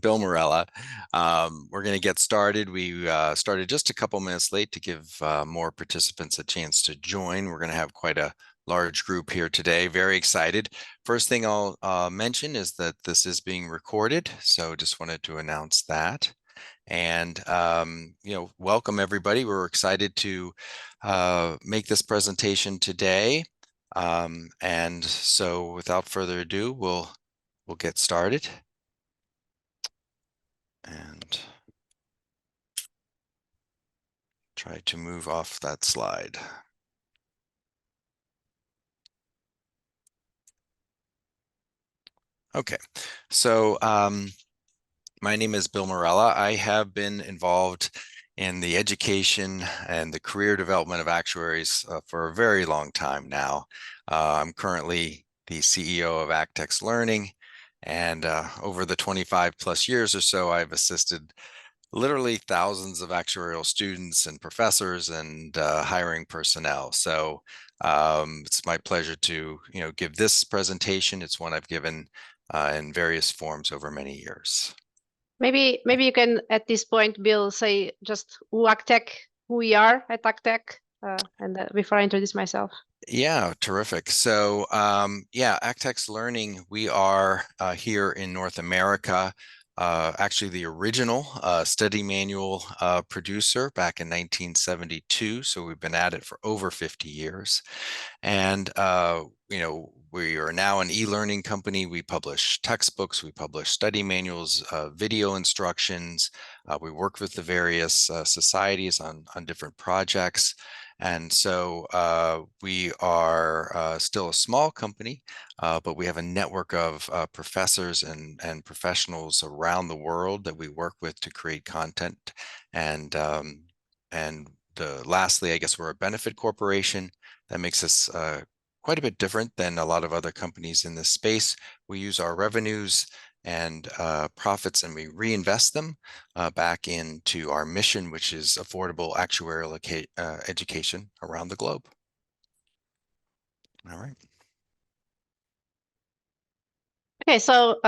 Bill Morella. We're going to get started. We started just a couple minutes late to give more participants a chance to join. We're going to have quite a large group here today. Very excited. First thing I'll mention is that this is being recorded, so just wanted to announce that. And welcome everybody. We're excited to make this presentation today. And so without further ado, we'll get started. And try to move off that slide. Okay, so my name is Bill Morella. I have been involved in the education and the career development of actuaries for a very long time now. I'm currently the CEO of ACTEX Learning, and over the 25 plus years or so, I've assisted literally thousands of actuarial students and professors and hiring personnel. So it's my pleasure to give this presentation. It's one I've given in various forms over many years. Maybe you can at this point, Bill, say just who we are at ACTEC, and before I introduce myself. Yeah, terrific. So yeah, ACTEX Learning, we are here in North America. Actually the original study manual producer back in 1972. So we've been at it for over 50 years. And, we are now an e-learning company. We publish textbooks, we publish study manuals, video instructions. We work with the various societies on different projects. And so we are still a small company, but we have a network of professors and professionals around the world that we work with to create content. And lastly, I guess we're a benefit corporation. That makes us quite a bit different than a lot of other companies in this space. We use our revenues and profits, and we reinvest them back into our mission, which is affordable actuarial education around the globe. All right. Okay, so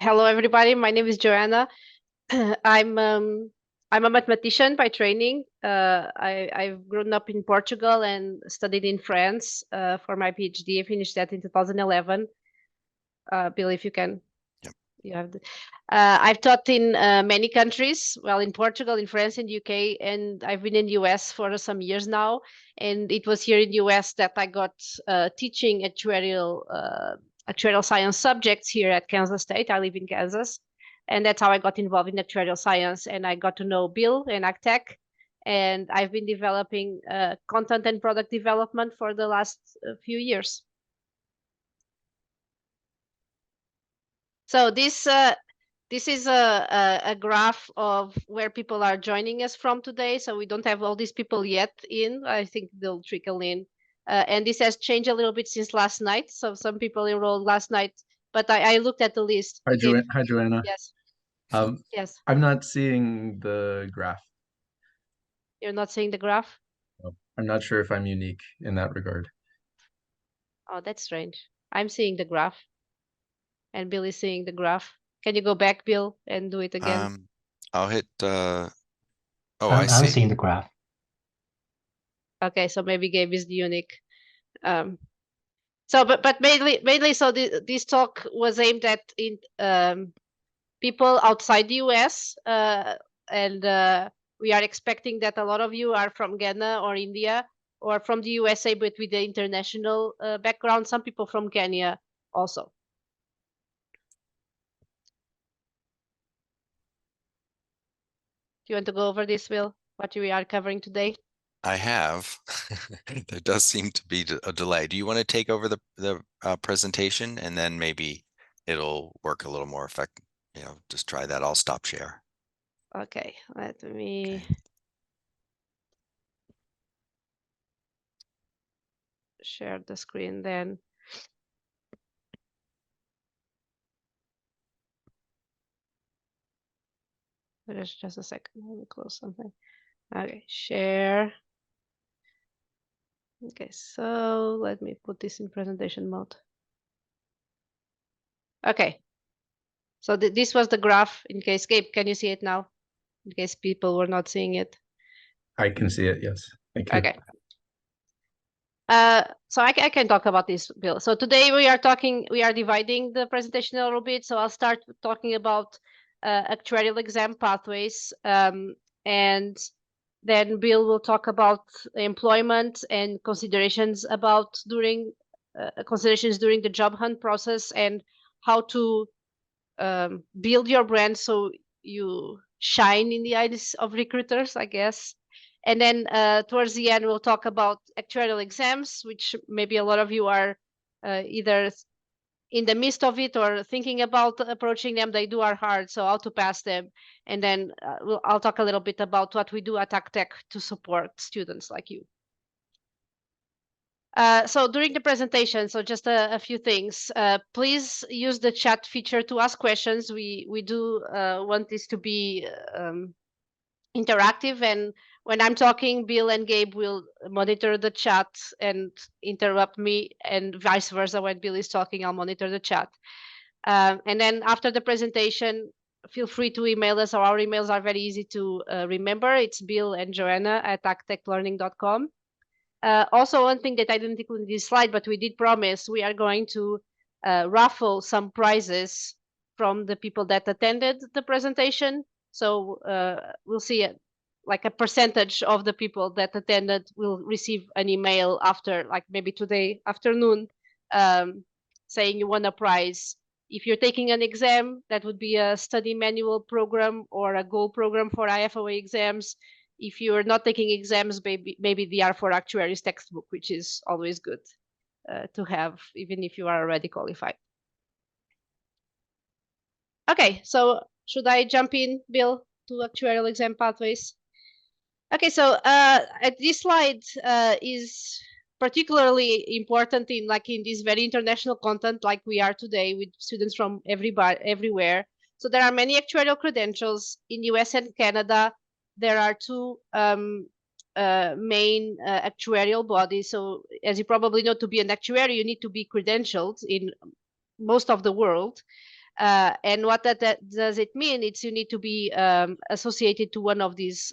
hello everybody. My name is Joanna. I'm a mathematician by training. I've grown up in Portugal and studied in France for my PhD. I finished that in 2011. Bill, if you can. You have the, I've taught in many countries, well, in Portugal, in France, in UK, and I've been in US for some years now. And it was here in US that I got teaching actuarial science subjects here at Kansas State. I live in Kansas. And that's how I got involved in actuarial science. And I got to know Bill and ACTEC. And I've been developing content and product development for the last few years. So this is a graph of where people are joining us from today. So we don't have all these people yet in. I think they'll trickle in. And this has changed a little bit since last night. So some people enrolled last night, but I looked at the list. Hi, Joanna. Yes. Yes. I'm not seeing the graph. You're not seeing the graph? No, I'm not sure if I'm unique in that regard. Oh, that's strange. I'm seeing the graph. And Bill is seeing the graph. Can you go back, Bill, and do it again? I'll hit, oh, I see. I'm seeing the graph. Okay, so maybe Gabe is the unique. So, but mainly, so this talk was aimed at people outside the US, and we are expecting that a lot of you are from Ghana or India or from the USA, but with the international background. Some people from Kenya also. Do you want to go over this, Will? What we are covering today? I have. There does seem to be a delay. Do you want to take over the presentation, and then maybe it'll work a little more effective? Just try that. I'll stop share. Okay, let me share the screen then. Just a second. Let me close something. Okay, share. Okay, so let me put this in presentation mode. Okay, So this was the graph. In case, Gabe, can you see it now? In case people were not seeing it. I can see it. Yes. Thank you. Okay. So I can talk about this, Bill. So today we are dividing the presentation a little bit. So I'll start talking about actuarial exam pathways, and then Bill will talk about employment and considerations during the job hunt process, and how to build your brand so you shine in the eyes of recruiters, I guess. And then towards the end, we'll talk about actuarial exams, which maybe a lot of you are either in the midst of it or thinking about approaching them. They are hard, so how to pass them. And then I'll talk a little bit about what we do at ACTEC to support students like you. So during the presentation, so just a few things. Please use the chat feature to ask questions. We do want this to be interactive, and when I'm talking, Bill and Gabe will monitor the chat and interrupt me, and vice versa. When Bill is talking, I'll monitor the chat. And then after the presentation, feel free to email us. Our emails are very easy to remember. It's Bill and Joanna at acteclearning.com. Also, one thing that I didn't include in this slide, but we did promise, we are going to raffle some prizes from the people that attended the presentation. So we'll see like a percentage of the people that attended will receive an email after, like maybe today afternoon, saying you won a prize. If you're taking an exam, that would be a study manual program or a goal program for IFOA exams. If you're not taking exams, maybe the R4 Actuaries textbook, which is always good to have, even if you are already qualified. Okay, so should I jump in, Bill, to actuarial exam pathways? Okay, so this slide is particularly important in this very international content like we are today, with students from everywhere. So there are many actuarial credentials in US and Canada. There are two main actuarial bodies. So as you probably know, to be an actuary, you need to be credentialed in most of the world. And what that does it mean? It's you need to be associated to one of these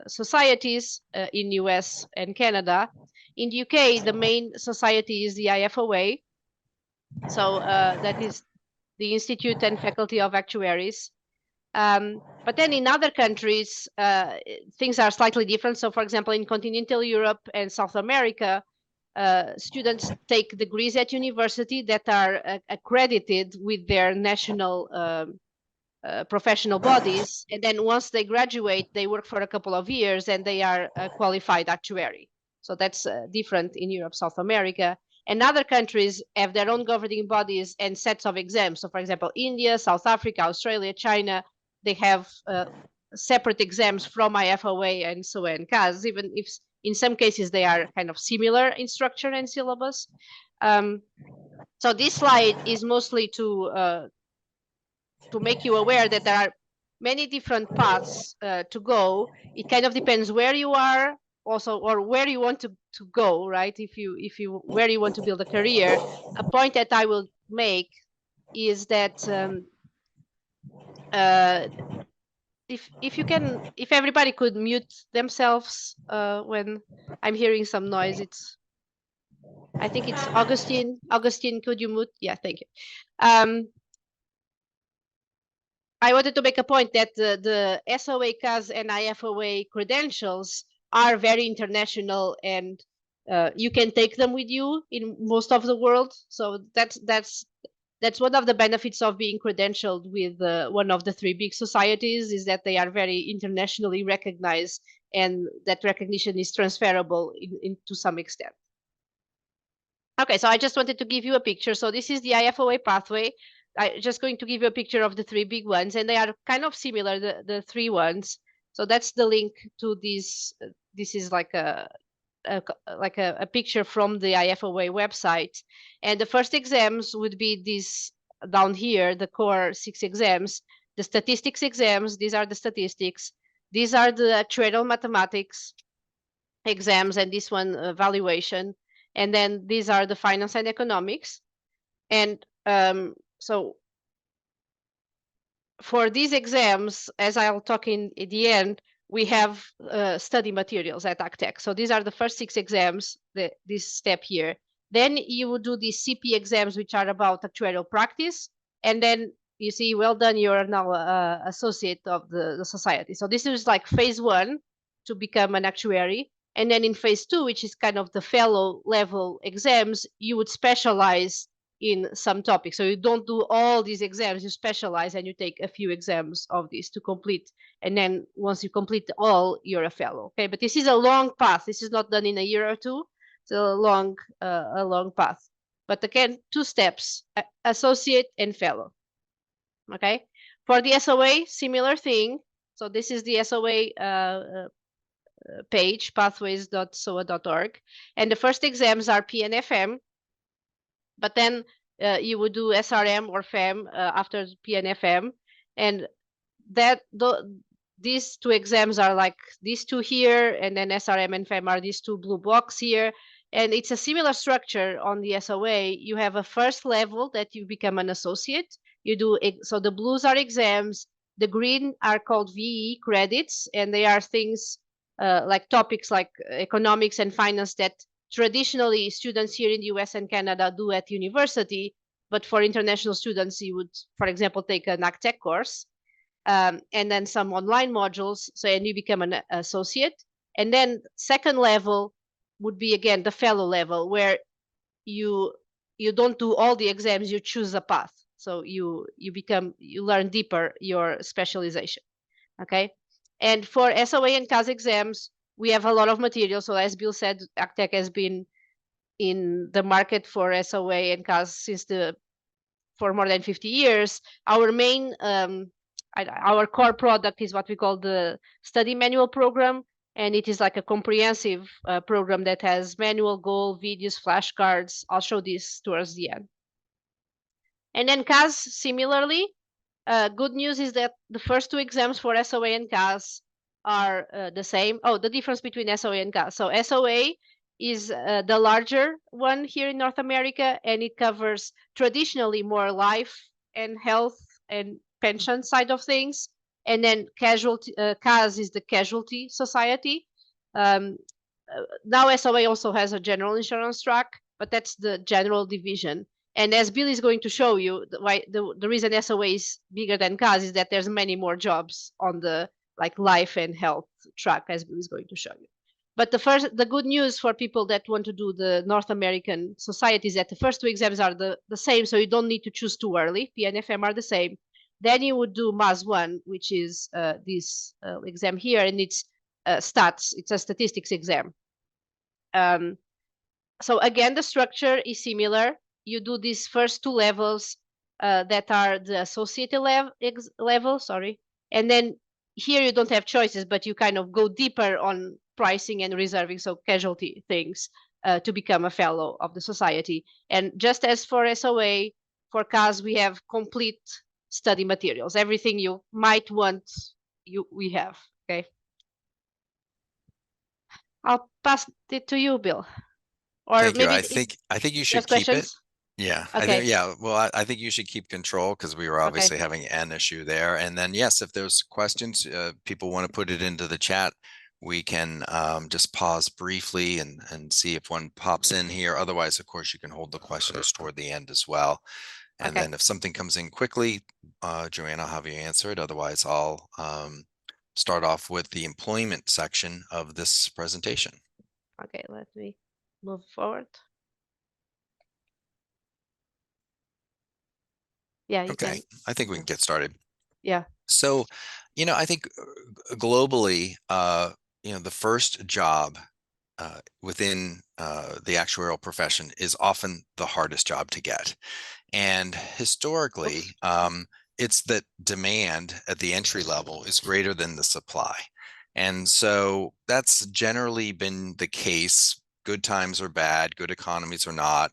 societies in US and Canada. In the UK, the main society is the IFOA. So that is the Institute and Faculty of Actuaries. But then in other countries, things are slightly different. So for example, in continental Europe and South America, students take degrees at university that are accredited with their national professional bodies. And then once they graduate, they work for a couple of years and they are a qualified actuary. So that's different in Europe, South America. And other countries have their own governing bodies and sets of exams. So for example, India, South Africa, Australia, China, they have separate exams from IFOA and so on, CAS, even if in some cases they are kind of similar in structure and syllabus. So this slide is mostly to make you aware that there are many different paths to go. It kind of depends where you are also, or where you want to go, right? If you where you want to build a career. A point that I will make is that if everybody could mute themselves when I'm hearing some noise. I think it's Augustine. Augustine, could you mute? Yeah, thank you. I wanted to make a point that the SOA, CAS, and IFOA credentials are very international, and you can take them with you in most of the world. So that's one of the benefits of being credentialed with one of the three big societies, is that they are very internationally recognized, and that recognition is transferable to some extent. Okay, so I just wanted to give you a picture. So this is the IFOA pathway. I'm just going to give you a picture of the three big ones, and they are kind of similar, the three ones. So that's the link to this. This is like a picture from the IFOA website. And the first exams would be these down here, the core 6 exams. The statistics exams, these are the statistics. These are the actuarial mathematics exams, and this one valuation. And then these are the finance and economics. And so for these exams, as I'll talk in at the end, we have study materials at ACTEX. So these are the first 6 exams, this step here. Then you would do the CP exams, which are about actuarial practice. And then you see, well done, you're now associate of the society. So this is like phase 1 to become an actuary. And then in phase 2, which is kind of the fellow level exams, you would specialize in some topics. So you don't do all these exams, you specialize and you take a few exams of these to complete. And then once you complete all, you're a fellow. Okay, but this is a long path. This is not done in a year or two. It's a long path. But again, 2 steps, associate and fellow. Okay, for the SOA, similar thing. So this is the SOA page, pathways.soa.org. And the first exams are PNFM, but then you would do SRM or FEM after PNFM. And these 2 exams are like these 2 here, and then SRM and FEM are these 2 blue blocks here. And it's a similar structure on the SOA. You have a first level that you become an associate. You do, so the blues are exams, the green are called VE credits, and they are things like topics like economics and finance that traditionally students here in the US and Canada do at university, but for international students, you would, for example, take an ACTEC course, and then some online modules, so and you become an associate. And then second level would be, again, the fellow level, where you don't do all the exams, you choose a path. So you learn deeper your specialization, okay? And for SOA and CAS exams, we have a lot of material. So as Bill said, ACTEC has been in the market for SOA and CAS for more than 50 years. Our main, our core product is what we call the study manual program. And it is like a comprehensive program that has manual, goal, videos, flashcards. I'll show this towards the end. And then CAS, similarly, good news is that the first 2 exams for SOA and CAS are the same. Oh, the difference between SOA and CAS. So SOA is the larger one here in North America, and it covers traditionally more life and health and pension side of things. And then CAS is the casualty society. Now SOA also has a general insurance track, but that's the general division. And as Bill is going to show you, the reason SOA is bigger than CAS is that there's many more jobs on the life and health track, as Bill is going to show you. But the good news for people that want to do the North American society is that the first 2 exams are the same, so you don't need to choose too early. PNFM are the same. Then you would do MAS 1, which is this exam here, and it's stats. It's a statistics exam. So again, the structure is similar. You do these first 2 levels that are the associated level, sorry. And then here you don't have choices, but you kind of go deeper on pricing and reserving, so casualty things, to become a fellow of the society. And just as for SOA, for CAS, we have complete study materials. Everything you might want, we have, okay? I'll pass it to you, Bill. Or Thank maybe you. I think you should keep questions? it. Yeah. Okay. Well, I think you should keep control because we were obviously having an issue there. And then, yes, if there's questions, people want to put it into the chat, we can just pause briefly and see if one pops in here. Otherwise, of course, you can hold the questions toward the end as well. And then if something comes in quickly, Joanna, I'll have you answer it. Otherwise, I'll start off with the employment section of this presentation. Okay, let me move forward. Yeah, you can. I think we can get started. Yeah. So, I think globally, the first job within the actuarial profession is often the hardest job to get. And historically, it's that demand at the entry level is greater than the supply. And so that's generally been the case. Good times are bad, good economies are not.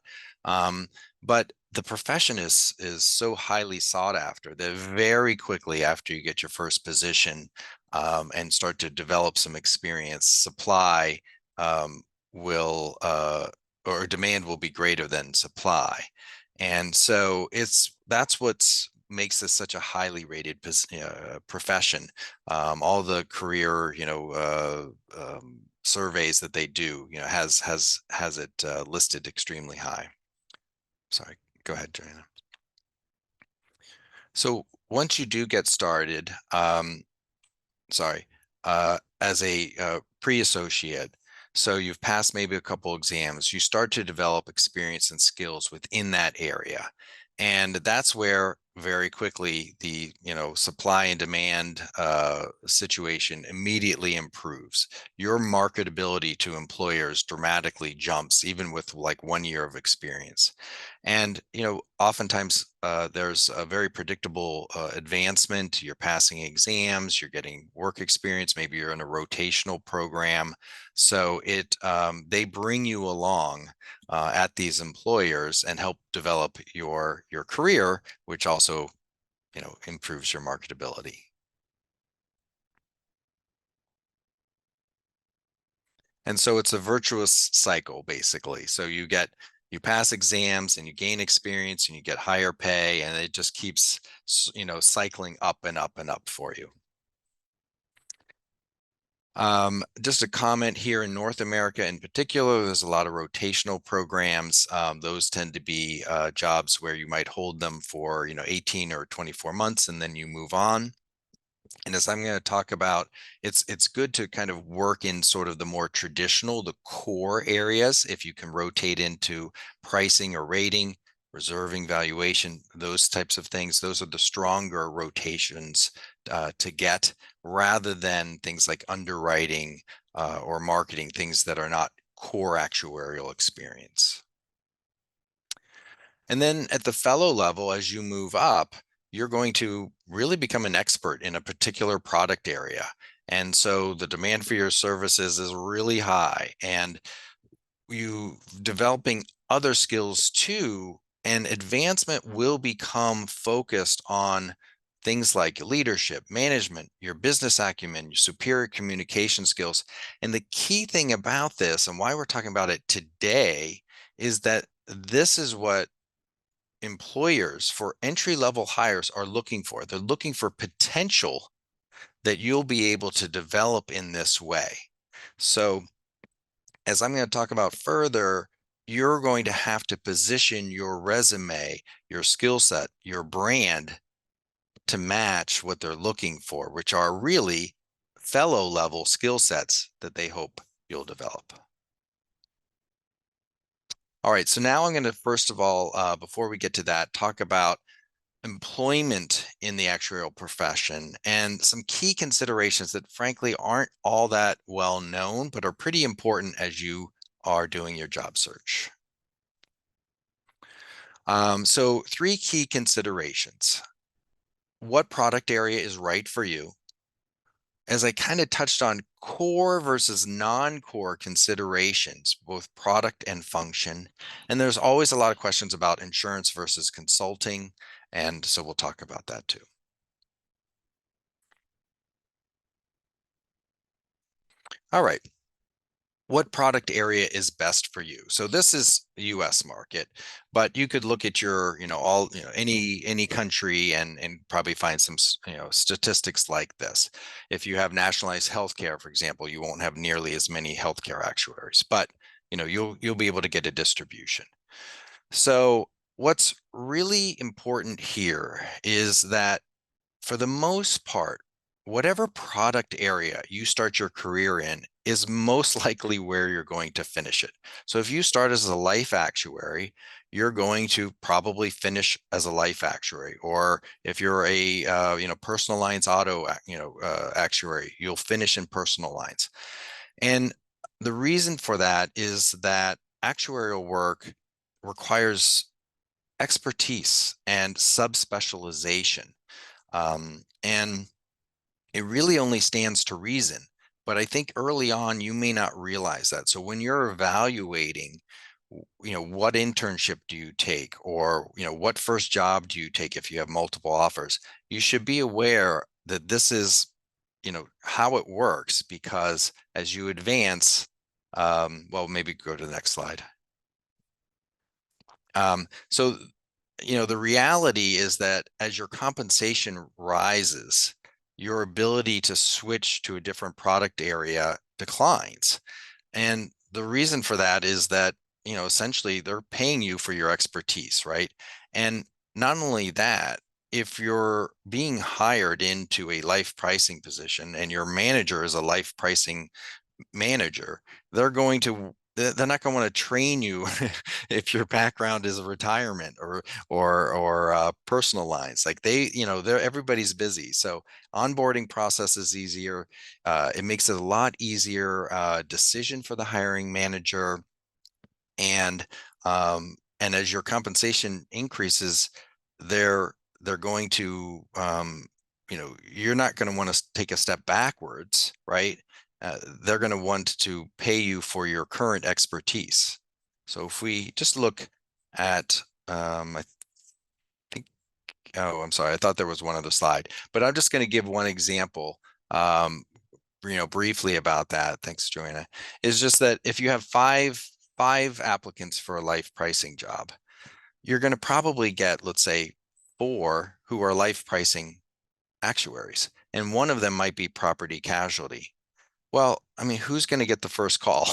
But the profession is so highly sought after that very quickly after you get your first position and start to develop some experience, supply or demand will be greater than supply. And so that's what's makes this such a highly rated profession. All the career, surveys that they do, has it listed extremely high. Sorry, go ahead, Joanna. So once you do get started, as a pre-associate, so you've passed maybe a couple exams, you start to develop experience and skills within that area. And that's where very quickly the supply and demand situation immediately improves. Your marketability to employers dramatically jumps, even with like 1 year of experience. And oftentimes there's a very predictable advancement. You're passing exams, you're getting work experience, maybe you're in a rotational program. So they bring you along at these employers and help develop your career, which also improves your marketability. And so it's a virtuous cycle, basically. So you pass exams and you gain experience and you get higher pay, and it just keeps cycling up and up and up for you. Just a comment here in North America in particular, there's a lot of rotational programs. Those tend to be jobs where you might hold them for 18 or 24 months and then you move on. And as I'm going to talk about, it's good to kind of work in sort of the more traditional, the core areas. If you can rotate into pricing or rating, reserving, valuation, those types of things, those are the stronger rotations to get, rather than things like underwriting or marketing, things that are not core actuarial experience. And then at the fellow level, as you move up, you're going to really become an expert in a particular product area. And so the demand for your services is really high, and you developing other skills too, and advancement will become focused on things like leadership, management, your business acumen, your superior communication skills. And the key thing about this, and why we're talking about it today, is that this is what employers for entry-level hires are looking for. They're looking for potential that you'll be able to develop in this way. So as I'm going to talk about further, you're going to have to position your resume, your skill set, your brand to match what they're looking for, which are really fellow level skill sets that they hope you'll develop. All right, so now I'm going to first of all, before we get to that, talk about employment in the actuarial profession and some key considerations that frankly aren't all that well known, but are pretty important as you are doing your job search. So 3 key considerations. What product area is right for you? As I kind of touched on, core versus non-core considerations, both product and function. And there's always a lot of questions about insurance versus consulting. And so we'll talk about that too. All right. What product area is best for you? So this is the US market, but you could look at your, any country and probably find some, statistics like this. If you have nationalized healthcare, for example, you won't have nearly as many healthcare actuaries, but you'll be able to get a distribution. So what's really important here is that for the most part, whatever product area you start your career in is most likely where you're going to finish it. So if you start as a life actuary, you're going to probably finish as a life actuary. Or if you're a personal lines auto actuary, you'll finish in personal lines. And the reason for that is that actuarial work requires expertise and subspecialization. And it really only stands to reason. But I think early on, you may not realize that. So when you're evaluating, what internship do you take, or, what first job do you take if you have multiple offers, you should be aware that this is, how it works, because as you advance, well, maybe go to the next slide. So the reality is that as your compensation rises, your ability to switch to a different product area declines. And the reason for that is that, essentially they're paying you for your expertise, right? And not only that, if you're being hired into a life pricing position and your manager is a life pricing manager, they're not going to want to train you if your background is a retirement or personal lines. Like everybody's busy, so onboarding process is easier. It makes it a lot easier decision for the hiring manager, and as your compensation increases, they're going to you're not going to want to take a step backwards, right? They're going to want to pay you for your current expertise. So if we just look at, I think, oh, I'm sorry, I thought there was one other slide, but I'm just going to give one example, briefly about that. Thanks, Joanna. Is just that if you have five applicants for a life pricing job, you're going to probably get, let's say, 4 who are life pricing actuaries, and one of them might be property casualty. Well, I mean, who's going to get the first call?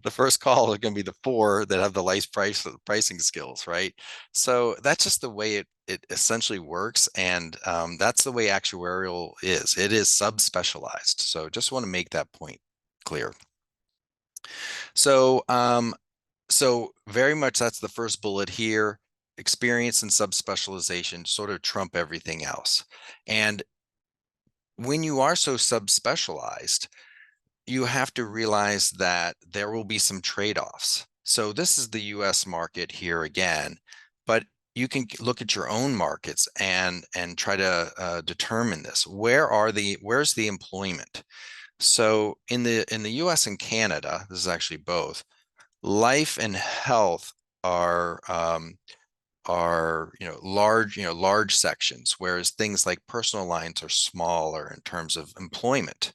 The first call is going to be the 4 that have the pricing skills, right? So that's just the way it essentially works, and that's the way actuarial is. It is subspecialized. So just want to make that point clear. So so very much that's the first bullet here. Experience and subspecialization sort of trump everything else. And when you are so subspecialized, you have to realize that there will be some trade-offs. So this is the US market here again, but you can look at your own markets and try to determine this. Where's the employment? So in the US and Canada, this is actually both, life and health are large sections, whereas things like personal lines are smaller in terms of employment.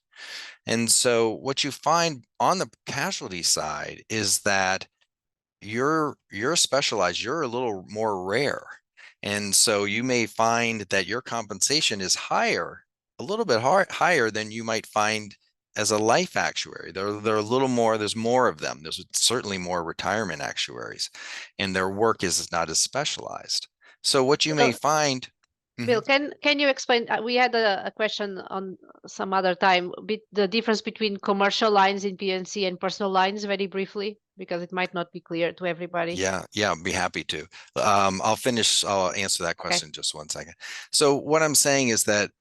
And so what you find on the casualty side is that you're specialized, you're a little more rare. And so you may find that your compensation is higher, a little bit higher than you might find as a life actuary. They're a little more, there's more of them. There's certainly more retirement actuaries, and their work is not as specialized. So what you may find. Bill, can you explain? We had a question on some other time, the difference between commercial lines in P&C and personal lines, very briefly, because it might not be clear to everybody. Yeah, I'd be happy to. I'll answer that question in just one second. So what I'm saying is that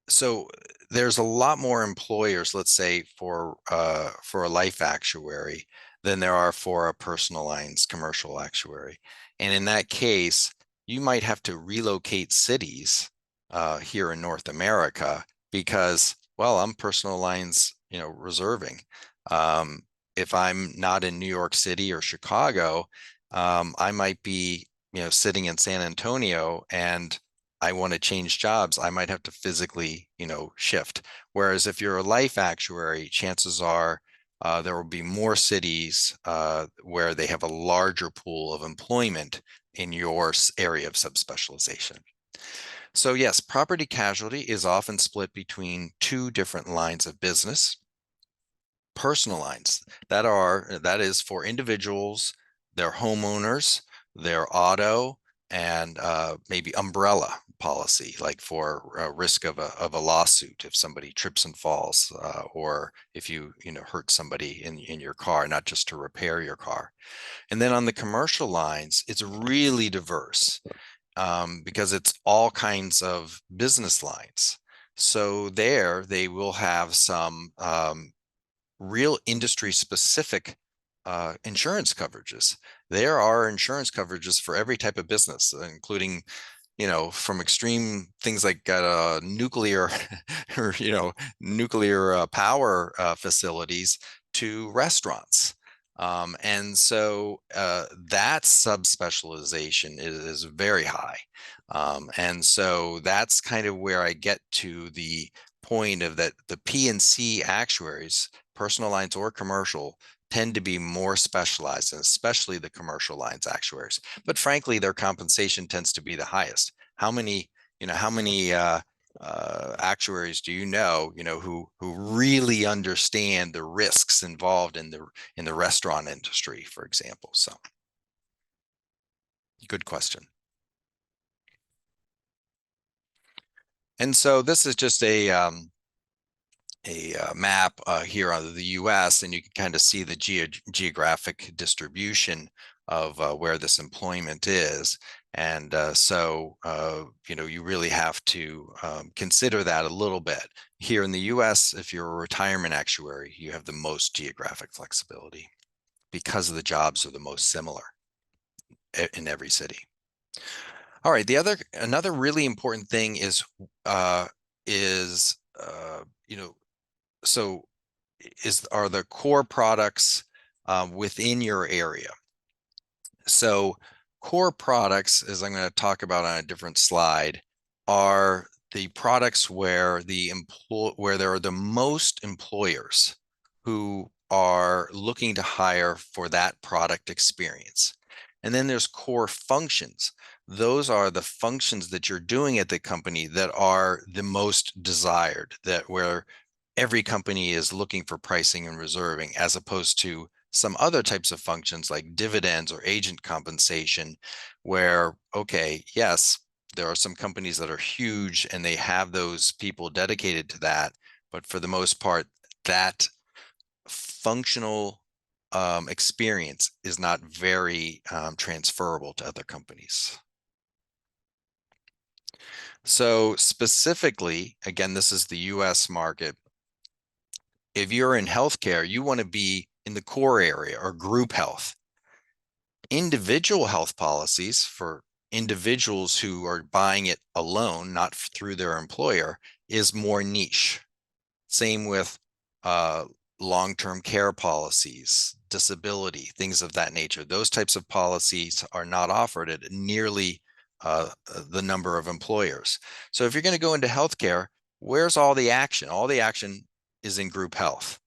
so there's a lot more employers, let's say, for a life actuary than there are for a personal lines commercial actuary. And in that case, you might have to relocate cities here in North America because, well, I'm personal lines, reserving. If I'm not in New York City or Chicago, I might be, sitting in San Antonio, and I want to change jobs, I might have to physically, shift. Whereas if you're a life actuary, chances are there will be more cities where they have a larger pool of employment in your area of subspecialization. So yes, property casualty is often split between 2 different lines of business. Personal lines, that is for individuals, their homeowners, their auto, and maybe umbrella policy, like for risk of a lawsuit if somebody trips and falls, or if you hurt somebody in your car, not just to repair your car. And then on the commercial lines, it's really diverse because it's all kinds of business lines. So there they will have some real industry specific insurance coverages. There are insurance coverages for every type of business, including, from extreme things like nuclear or, nuclear power facilities to restaurants. And so that subspecialization is very high. And so that's kind of where I get to the point of that the P&C actuaries, personal lines or commercial, tend to be more specialized, and especially the commercial lines actuaries. But frankly, their compensation tends to be the highest. How many actuaries do you know who really understand the risks involved in the restaurant industry, for example? So, good question. And so this is just a map here of the U.S., and you can kind of see the geographic distribution of where this employment is. And so, you really have to consider that a little bit. Here in the U.S., if you're a retirement actuary, you have the most geographic flexibility because the jobs are the most similar in every city. All right, another really important thing is are the core products within your area. So core products, as I'm going to talk about on a different slide, are the products where there are the most employers who are looking to hire for that product experience. And then there's core functions. Those are the functions that you're doing at the company that are the most desired, where every company is looking for pricing and reserving, as opposed to some other types of functions like dividends or agent compensation, where, okay, yes, there are some companies that are huge and they have those people dedicated to that, but for the most part, that functional experience is not very transferable to other companies. So specifically, again, this is the US market. If you're in healthcare, you want to be in the core area or group health. Individual health policies for individuals who are buying it alone, not through their employer, is more niche. Same with long-term care policies, disability, things of that nature. Those types of policies are not offered at nearly the number of employers. So if you're going to go into healthcare, where's all the action? All the action is in group health.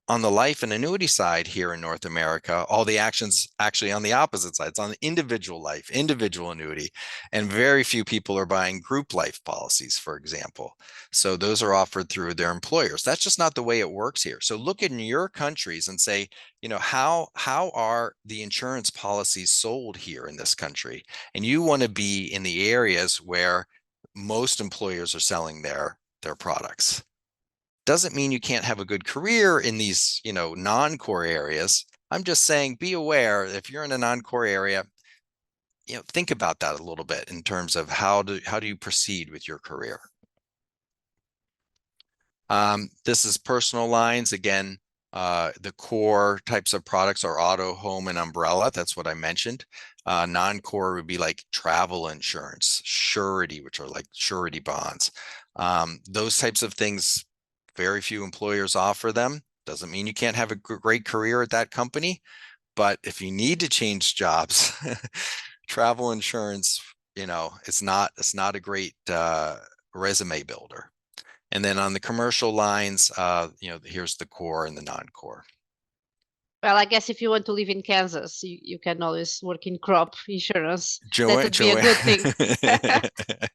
On the life and annuity side here in North America, all the action's actually on the opposite side. It's on the individual life, individual annuity, and very few people are buying group life policies, for example. So those are offered through their employers. That's just not the way it works here. So look in your countries and say, how are the insurance policies sold here in this country? And you want to be in the areas where most employers are selling their products. Doesn't mean you can't have a good career in these, non-core areas. I'm just saying, be aware if you're in a non-core area, think about that a little bit in terms of how do you proceed with your career. This is personal lines. Again, the core types of products are auto, home, and umbrella. That's what I mentioned. Non-core would be like travel insurance, surety, which are like surety bonds. Those types of things, very few employers offer them. Doesn't mean you can't have a great career at that company, but if you need to change jobs, travel insurance, it's not a great resume builder. And then on the commercial lines, here's the core and the non-core. Well, I guess if you want to live in Kansas, you can always work in crop insurance. That would be a good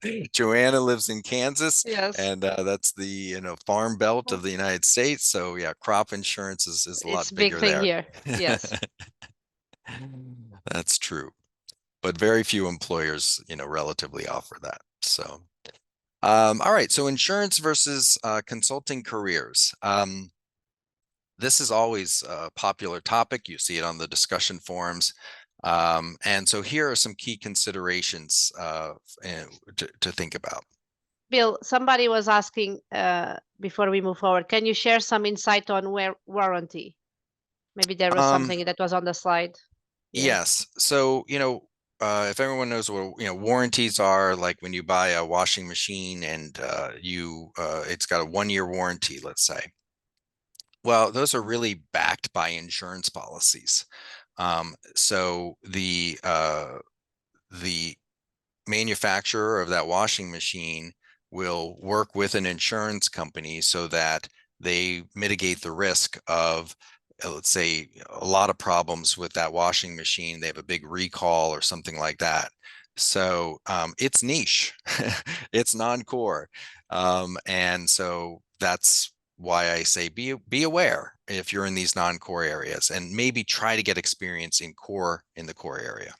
thing. Joanna lives in Kansas, yes, and that's the farm belt of the United States. So yeah, crop insurance is a lot bigger there. It's big thing here. Yes, that's true, but very few employers, relatively offer that. So, all right. So insurance versus consulting careers. This is always a popular topic. You see it on the discussion forums. And so here are some key considerations to think about. Bill, somebody was asking before we move forward, can you share some insight on warranty? Maybe there was something that was on the slide. Yeah. Yes. So, if everyone knows what warranties are, like when you buy a washing machine and it's got a 1-year warranty, let's say. Well, those are really backed by insurance policies. So the manufacturer of that washing machine will work with an insurance company so that they mitigate the risk of let's say a lot of problems with that washing machine. They have a big recall or something like that. So it's niche, it's non-core. And so that's why I say be aware if you're in these non-core areas, and maybe try to get experience in the core area.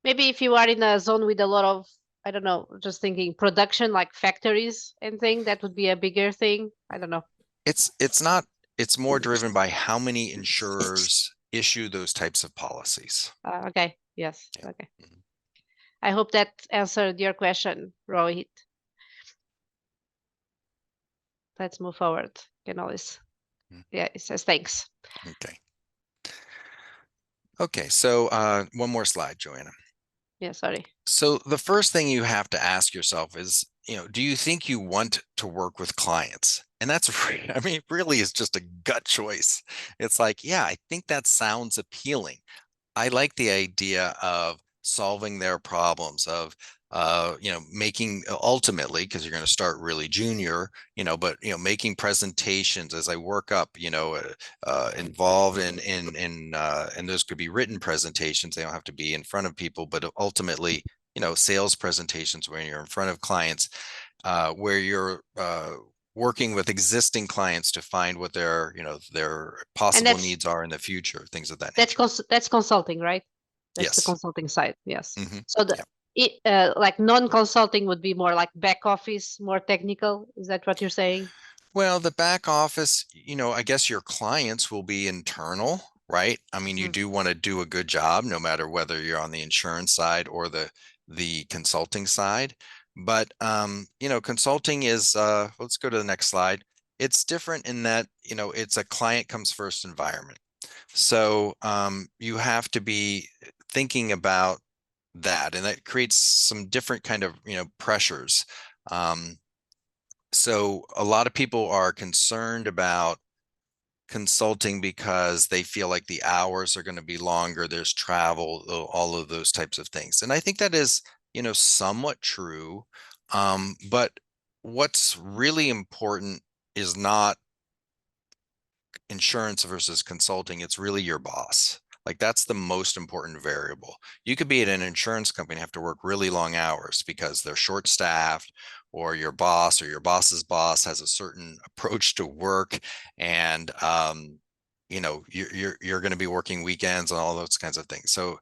Maybe if you are in a zone with a lot of, I don't know, just thinking production like factories and thing, that would be a bigger thing. I don't know. It's not, it's more driven by how many insurers issue those types of policies. Okay. Yes. Yeah. Okay. I hope that answered your question, Rohit. Let's move forward. Can always. Yeah, it says thanks. Okay. Okay, so one more slide, Joanna. Yeah, sorry. So the first thing you have to ask yourself is, do you think you want to work with clients? And that's, I mean, really is just a gut choice. It's like, yeah, I think that sounds appealing. I like the idea of solving their problems, of making, ultimately, because you're going to start really junior, but making presentations as I work up, involved and those could be written presentations. They don't have to be in front of people, but ultimately, sales presentations when you're in front of clients, where you're working with existing clients to find what their possible needs are in the future, things of that nature. That's consulting, right? That's the Yes. consulting side. Yes. Mm-hmm. So like non-consulting would be more like back office, more technical. Is that what you're saying? Well, the back office, I guess your clients will be internal, right? I mean, you do want to do a good job, no matter whether you're on the insurance side or the consulting side. But consulting is let's go to the next slide. It's different in that, it's a client comes first environment. So you have to be thinking about that, and that creates some different kind of, pressures. So a lot of people are concerned about consulting because they feel like the hours are going to be longer, there's travel, all of those types of things. And I think that is, somewhat true. But what's really important is not insurance versus consulting, it's really your boss. Like, that's the most important variable. You could be at an insurance company and have to work really long hours because they're short staffed, or your boss or your boss's boss has a certain approach to work, and you're going to be working weekends and all those kinds of things. So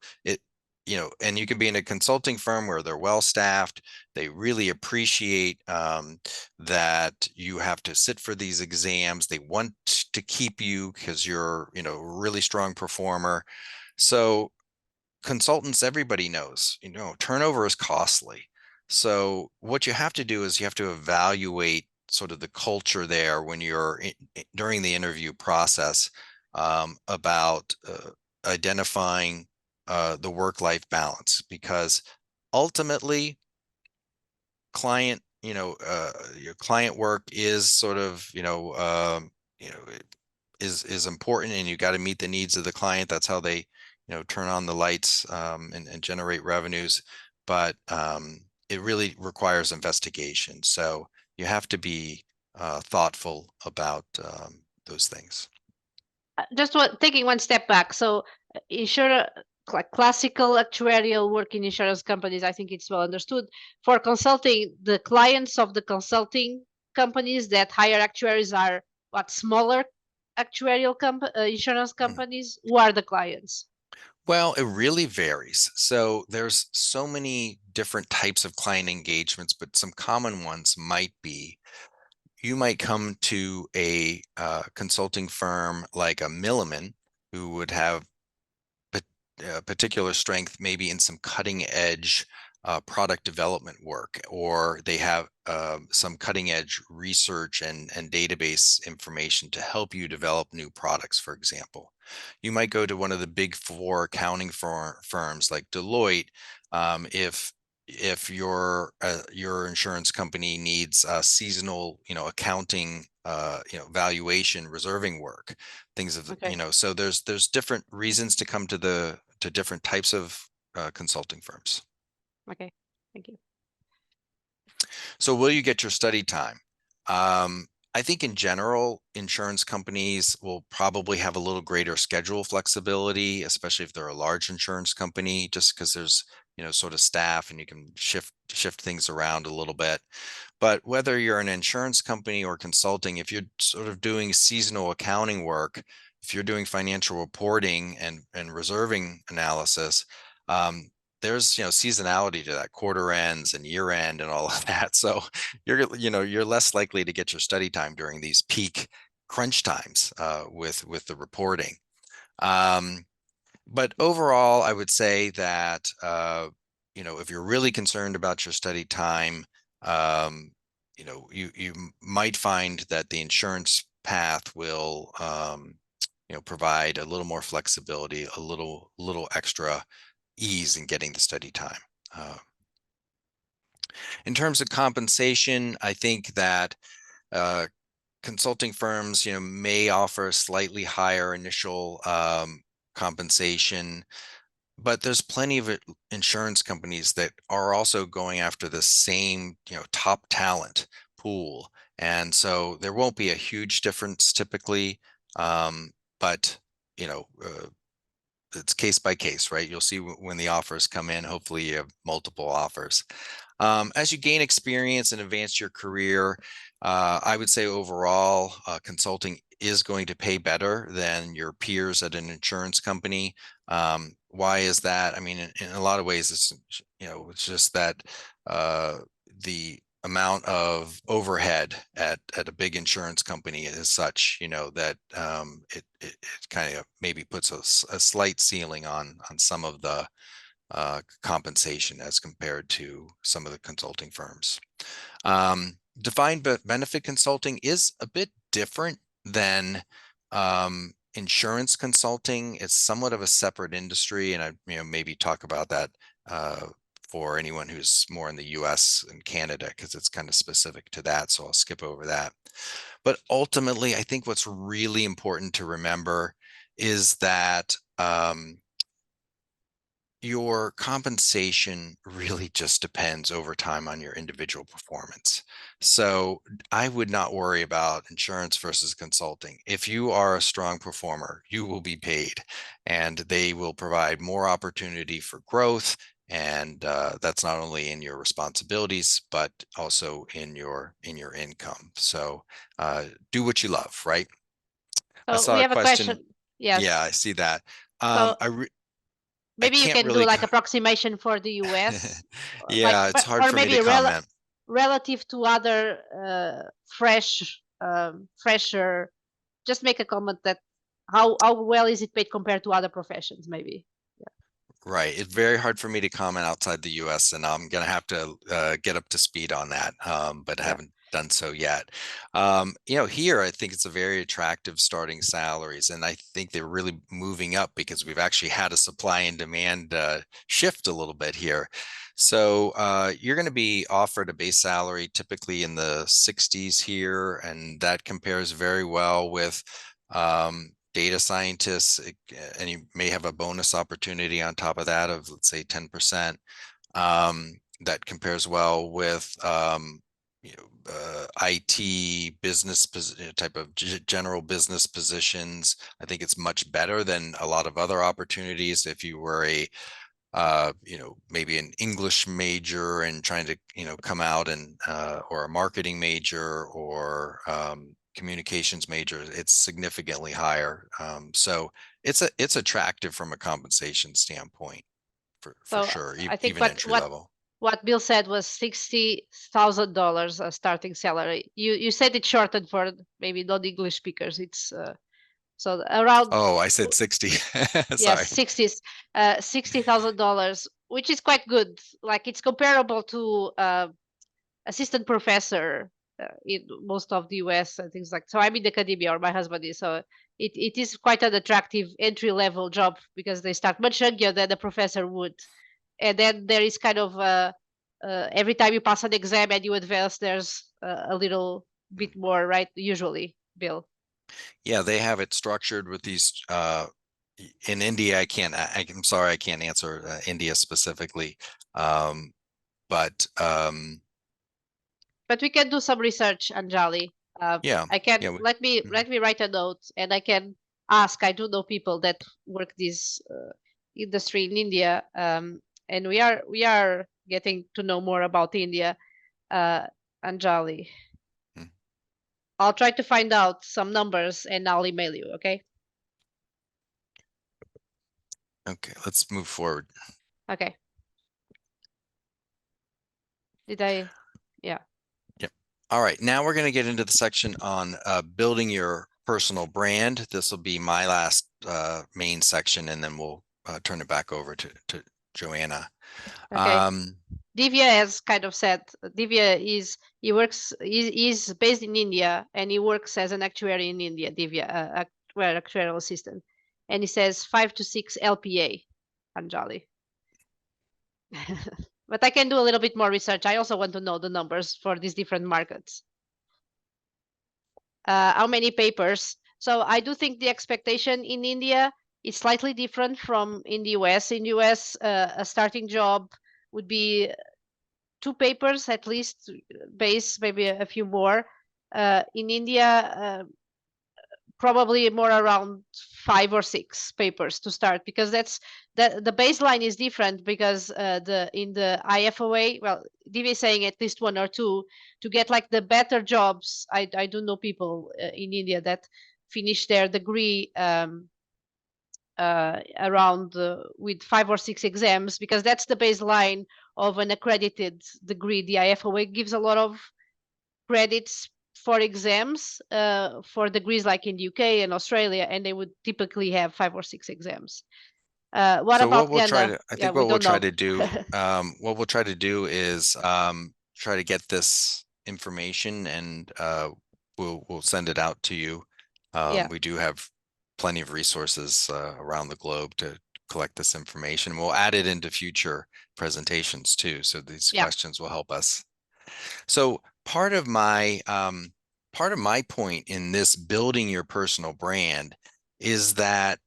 and you can be in a consulting firm where they're well staffed. They really appreciate that you have to sit for these exams. They want to keep you because you're, a really strong performer. So consultants, everybody knows, turnover is costly. So what you have to do is you have to evaluate sort of the culture there when you're during the interview process, about identifying the work-life balance, because ultimately your client work is sort of, is important, and you got to meet the needs of the client. That's how they, turn on the lights, and generate revenues. But it really requires investigation. So you have to be thoughtful about those things. Just taking one step back. So like classical actuarial work in insurance companies, I think it's well understood. For consulting, the clients of the consulting companies that hire actuaries are what, smaller actuarial insurance companies? Who are the clients? Well, it really varies. So there's so many different types of client engagements, but some common ones might be, you might come to a consulting firm like a Milliman, who would have particular strength maybe in some cutting edge product development work, or they have some cutting edge research and database information to help you develop new products, for example. You might go to one of the big four accounting firms like Deloitte, if your insurance company needs seasonal, accounting, valuation, reserving work, things of, so there's different reasons to come to different types of consulting firms. Okay, thank you. So will you get your study time? I think in general, insurance companies will probably have a little greater schedule flexibility, especially if they're a large insurance company, just because there's, sort of staff and you can shift things around a little bit. But whether you're an insurance company or consulting, if you're sort of doing seasonal accounting work, if you're doing financial reporting and reserving analysis, there's seasonality to that, quarter ends and year end and all of that. So you're less likely to get your study time during these peak crunch times with the reporting. But overall, I would say that if you're really concerned about your study time, you might find that the insurance path will provide a little more flexibility, a little extra ease in getting the study time. In terms of compensation, I think that consulting firms, may offer a slightly higher initial compensation, but there's plenty of insurance companies that are also going after the same, top talent pool. And so there won't be a huge difference typically, but, it's case by case, right? You'll see when the offers come in, hopefully you have multiple offers. As you gain experience and advance your career, I would say overall, consulting is going to pay better than your peers at an insurance company. Why is that? I mean, in a lot of ways, it's just that the amount of overhead at a big insurance company is such, that it kind of maybe puts a slight ceiling on some of the compensation as compared to some of the consulting firms. Defined benefit consulting is a bit different than insurance consulting. It's somewhat of a separate industry, and I maybe talk about that for anyone who's more in the US and Canada, because it's kind of specific to that. So I'll skip over that. But ultimately, I think what's really important to remember is that your compensation really just depends over time on your individual performance. So I would not worry about insurance versus consulting. If you are a strong performer, you will be paid, and they will provide more opportunity for growth. And that's not only in your responsibilities, but also in your income. So do what you love, right? I So saw we a have a question. Yes. Yeah, I see that. So maybe you can't can really do like approximation for the US, yeah, it's hard or for me to maybe comment. relative to other fresher. Just make a comment that how well is it paid compared to other professions, maybe. Right. It's very hard for me to comment outside the US, and I'm going to have to get up to speed on that, but I haven't done so yet. Here, I think it's a very attractive starting salaries, and I think they're really moving up because we've actually had a supply and demand shift a little bit here. So you're going to be offered a base salary typically in the 60s here, and that compares very well with data scientists, and you may have a bonus opportunity on top of that of, let's say, 10%. That compares well with IT business type of general business positions. I think it's much better than a lot of other opportunities. If you were a maybe an English major and trying to come out and or a marketing major or communications major, it's significantly higher. So it's attractive from a compensation standpoint for sure, I think even entry level. What Bill said was $60,000 a starting salary. You said it shortened for maybe non-English speakers. It's so around. Oh, I said 60. Yes, Sorry. $60,000, which is quite good. Like it's comparable to assistant professor in most of the US and things like. So I'm in academia, or my husband is. So it is quite an attractive entry level job because they start much younger than a professor would, and then there is kind of every time you pass an exam and you advance, there's a little bit more, right? Usually, Bill. Yeah, they have it structured with these. In India, I'm sorry, I can't answer India specifically, but we can do some research, Anjali. Yeah. I can Yeah. let me write a note, and I can ask. I do know people that work this industry in India, and we are getting to know more about India, Anjali. Mm. I'll try to find out some numbers and I'll email you. Okay. Okay, let's move forward. Okay. Did I? Yeah. Yep. All right, now we're going to get into the section on building your personal brand. This will be my last main section, and then we'll turn it back over to Joanna. Okay. Divya has kind of said, Divya is, he's based in India and he works as an actuary in India, Divya, actuarial assistant. And he says 5 to 6 LPA, Anjali. But I can do a little bit more research. I also want to know the numbers for these different markets. How many papers? So I do think the expectation in India is slightly different from in the US. In the US, a starting job would be 2 papers at least, base, maybe a few more. In India, probably more around 5 or 6 papers to start, because that's the baseline is different, because in the IFOA, well, Divi is saying at least 1 or 2 to get like the better jobs. I do know people in India that finish their degree around with 5 or 6 exams, because that's the baseline of an accredited degree. The IFOA gives a lot of credits for exams for degrees like in the UK and Australia, and they would typically have 5 or 6 exams. What So about what we'll try Ghana? to, I Yeah, think we what we'll don't try know. to do, what we'll try to do is try to get this information, and we'll send it out to you. Yeah. We do have plenty of resources around the globe to collect this information. We'll add it into future presentations too, so these Yeah. questions will help us. So part of my point in this building your personal brand is that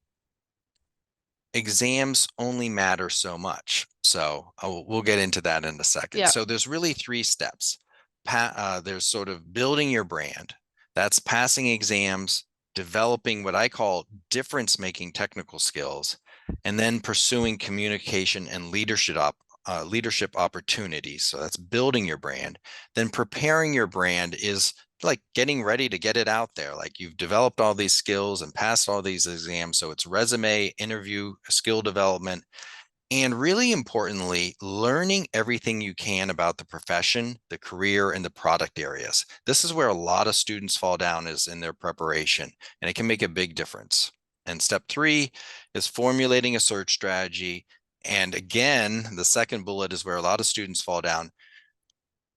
exams only matter so much. So we'll get into that in a second. Yeah. So there's really 3 steps. There's sort of building your brand. That's passing exams, developing what I call difference-making technical skills, and then pursuing communication and leadership opportunities. So that's building your brand. Then preparing your brand is like getting ready to get it out there. Like you've developed all these skills and passed all these exams. So it's resume, interview, skill development, and really importantly, learning everything you can about the profession, the career, and the product areas. This is where a lot of students fall down, is in their preparation, and it can make a big difference. And step 3 is formulating a search strategy. And again, the second bullet is where a lot of students fall down: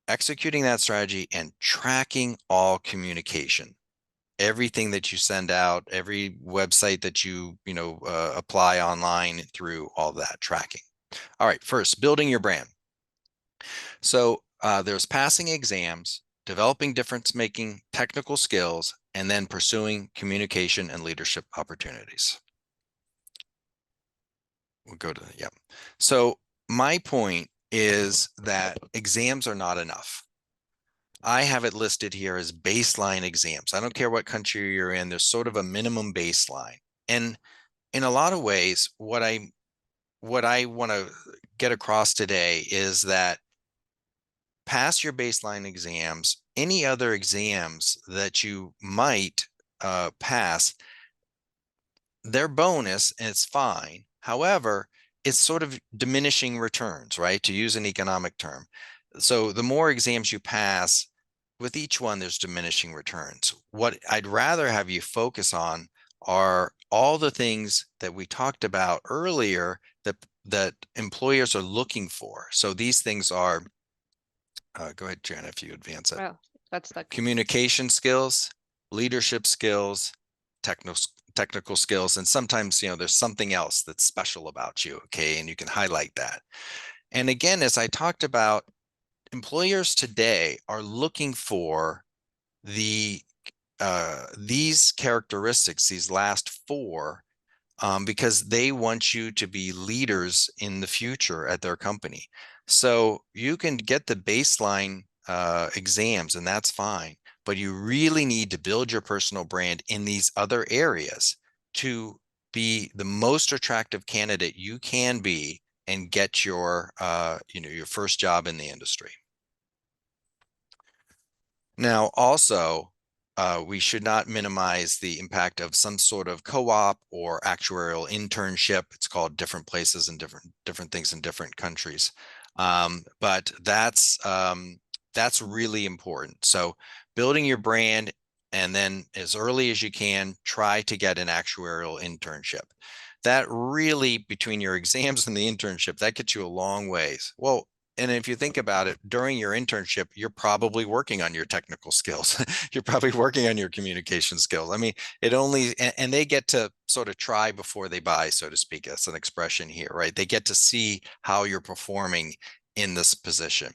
executing that strategy and tracking all communication. Everything that you send out, every website that you apply online through, all that tracking. All right, first, building your brand. So there's passing exams, developing difference-making technical skills, and then pursuing communication and leadership opportunities. We'll go to, yeah. So my point is that exams are not enough. I have it listed here as baseline exams. I don't care what country you're in, there's sort of a minimum baseline. And in a lot of ways, what I want to get across today is that pass your baseline exams. Any other exams that you might pass, they're bonus and it's fine. However, it's sort of diminishing returns, right? To use an economic term. So the more exams you pass, with each one, there's diminishing returns. What I'd rather have you focus on are all the things that we talked about earlier that employers are looking for. So these things are, go ahead, Jan, if you advance it. Well, that's the Communication skills, leadership skills, technical skills, and sometimes there's something else that's special about you, okay, and you can highlight that. And again, as I talked about, employers today are looking for these characteristics, these last 4, because they want you to be leaders in the future at their company. So you can get the baseline exams, and that's fine. but you really need to build your personal brand in these other areas to be the most attractive candidate you can be and get your, your first job in the industry. Now, also, we should not minimize the impact of some sort of co-op or actuarial internship. It's called different places and different things in different countries. But that's really important. So building your brand, and then as early as you can, try to get an actuarial internship. That really, between your exams and the internship, that gets you a long ways. Well, and if you think about it, during your internship, you're probably working on your technical skills. You're probably working on your communication skills. I mean, and they get to sort of try before they buy, so to speak. That's an expression here, right? They get to see how you're performing in this position.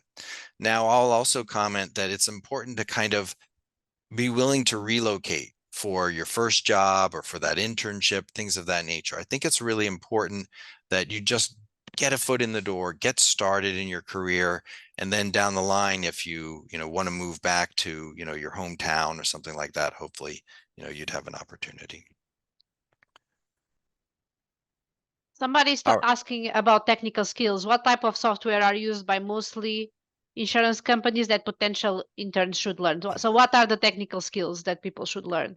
Now, I'll also comment that it's important to kind of be willing to relocate for your first job or for that internship, things of that nature. I think it's really important that you just get a foot in the door, get started in your career, and then down the line, if you want to move back to your hometown or something like that, hopefully you'd have an opportunity. Somebody's asking about technical skills. What type of software are used by mostly insurance companies that potential interns should learn? So what are the technical skills that people should learn?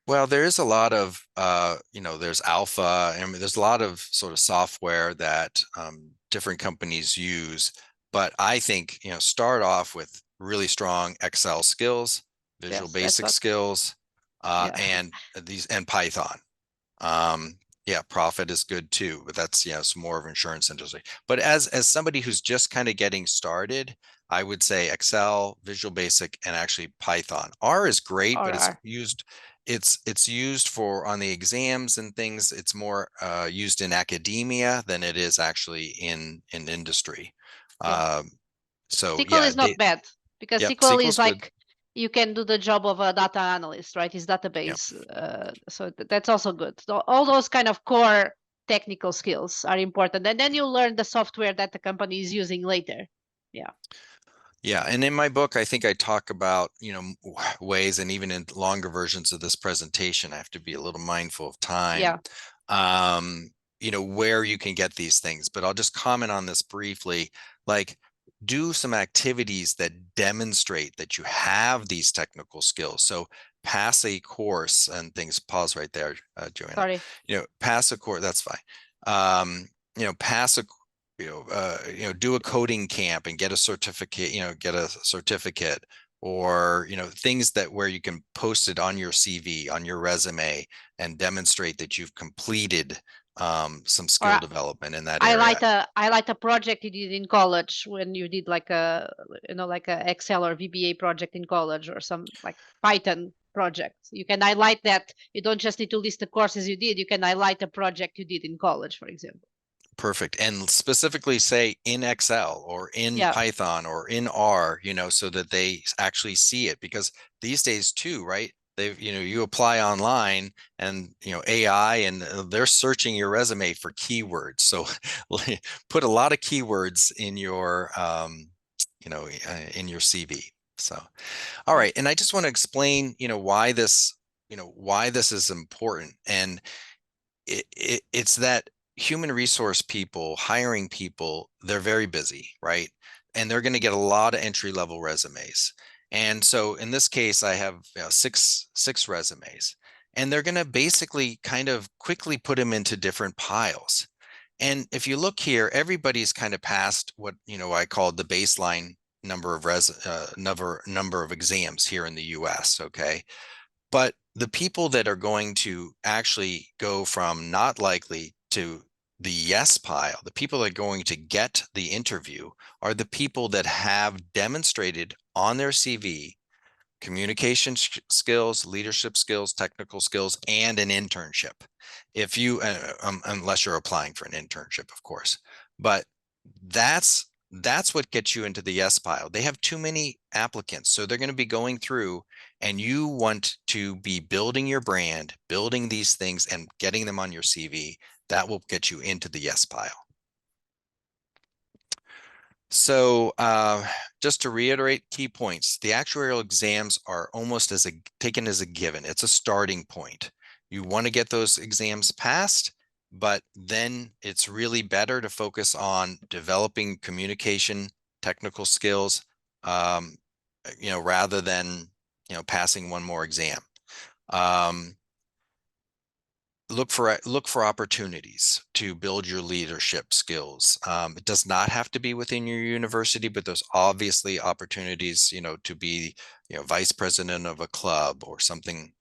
Well, there is a lot of, there's Alpha, and there's a lot of sort of software that different companies use. But I think, start off with really strong Excel skills, Visual Basic skills, and Python. Yeah, Profit is good too, but that's some more of insurance industry. But as somebody who's just kind of getting started, I would say Excel, Visual Basic, and actually Python. R is great, but it's used for on the exams and things. It's more used in academia than it is actually in industry. So SQL is not bad, because SQL is like good. You can do the job of a data analyst, right? It's database. So that's also good. So all those kind of core technical skills are important. And then you learn the software that the company is using later. Yeah. Yeah, and in my book, I think I talk about, ways, and even in longer versions of this presentation, I have to be a little mindful of time. Where you can get these things, but I'll just comment on this briefly. Like, do some activities that demonstrate that you have these technical skills. So pass a course and things. Pause right there, Joanna. Sorry. Pass a course. That's fine. Pass a do a coding camp and get a certificate, or, things where you can post it on your CV, on your resume, and demonstrate that you've completed some skill development in that area. I like a project you did in college when you did like a Excel or VBA project in college, or some like Python project. You can highlight that. You don't just need to list the courses you did. You can highlight a project you did in college, for example. Perfect. And specifically say in Excel or in Python or in R, so that they actually see it, because these days too, right? You apply online and, AI, and they're searching your resume for keywords. So put a lot of keywords in your, in your CV. So, all right. And I just want to explain, why this is important. And it's that human resource people, hiring people, they're very busy, right? And they're going to get a lot of entry-level resumes. And so in this case, I have six resumes, and they're going to basically kind of quickly put them into different piles. And if you look here, everybody's kind of passed what I called the baseline number of exams here in the US. Okay. But the people that are going to actually go from not likely to the yes pile, the people that are going to get the interview, are the people that have demonstrated on their CV communication skills, leadership skills, technical skills, and an internship. If you, unless you're applying for an internship, of course, but that's what gets you into the yes pile. They have too many applicants, so they're going to be going through, and you want to be building your brand, building these things and getting them on your CV. That will get you into the yes pile. So, just to reiterate key points, the actuarial exams are almost taken as a given. It's a starting point. You want to get those exams passed, but then it's really better to focus on developing communication, technical skills, rather than, passing one more exam. Look for opportunities to build your leadership skills. It does not have to be within your university, but there's obviously opportunities, to be, vice president of a club or something,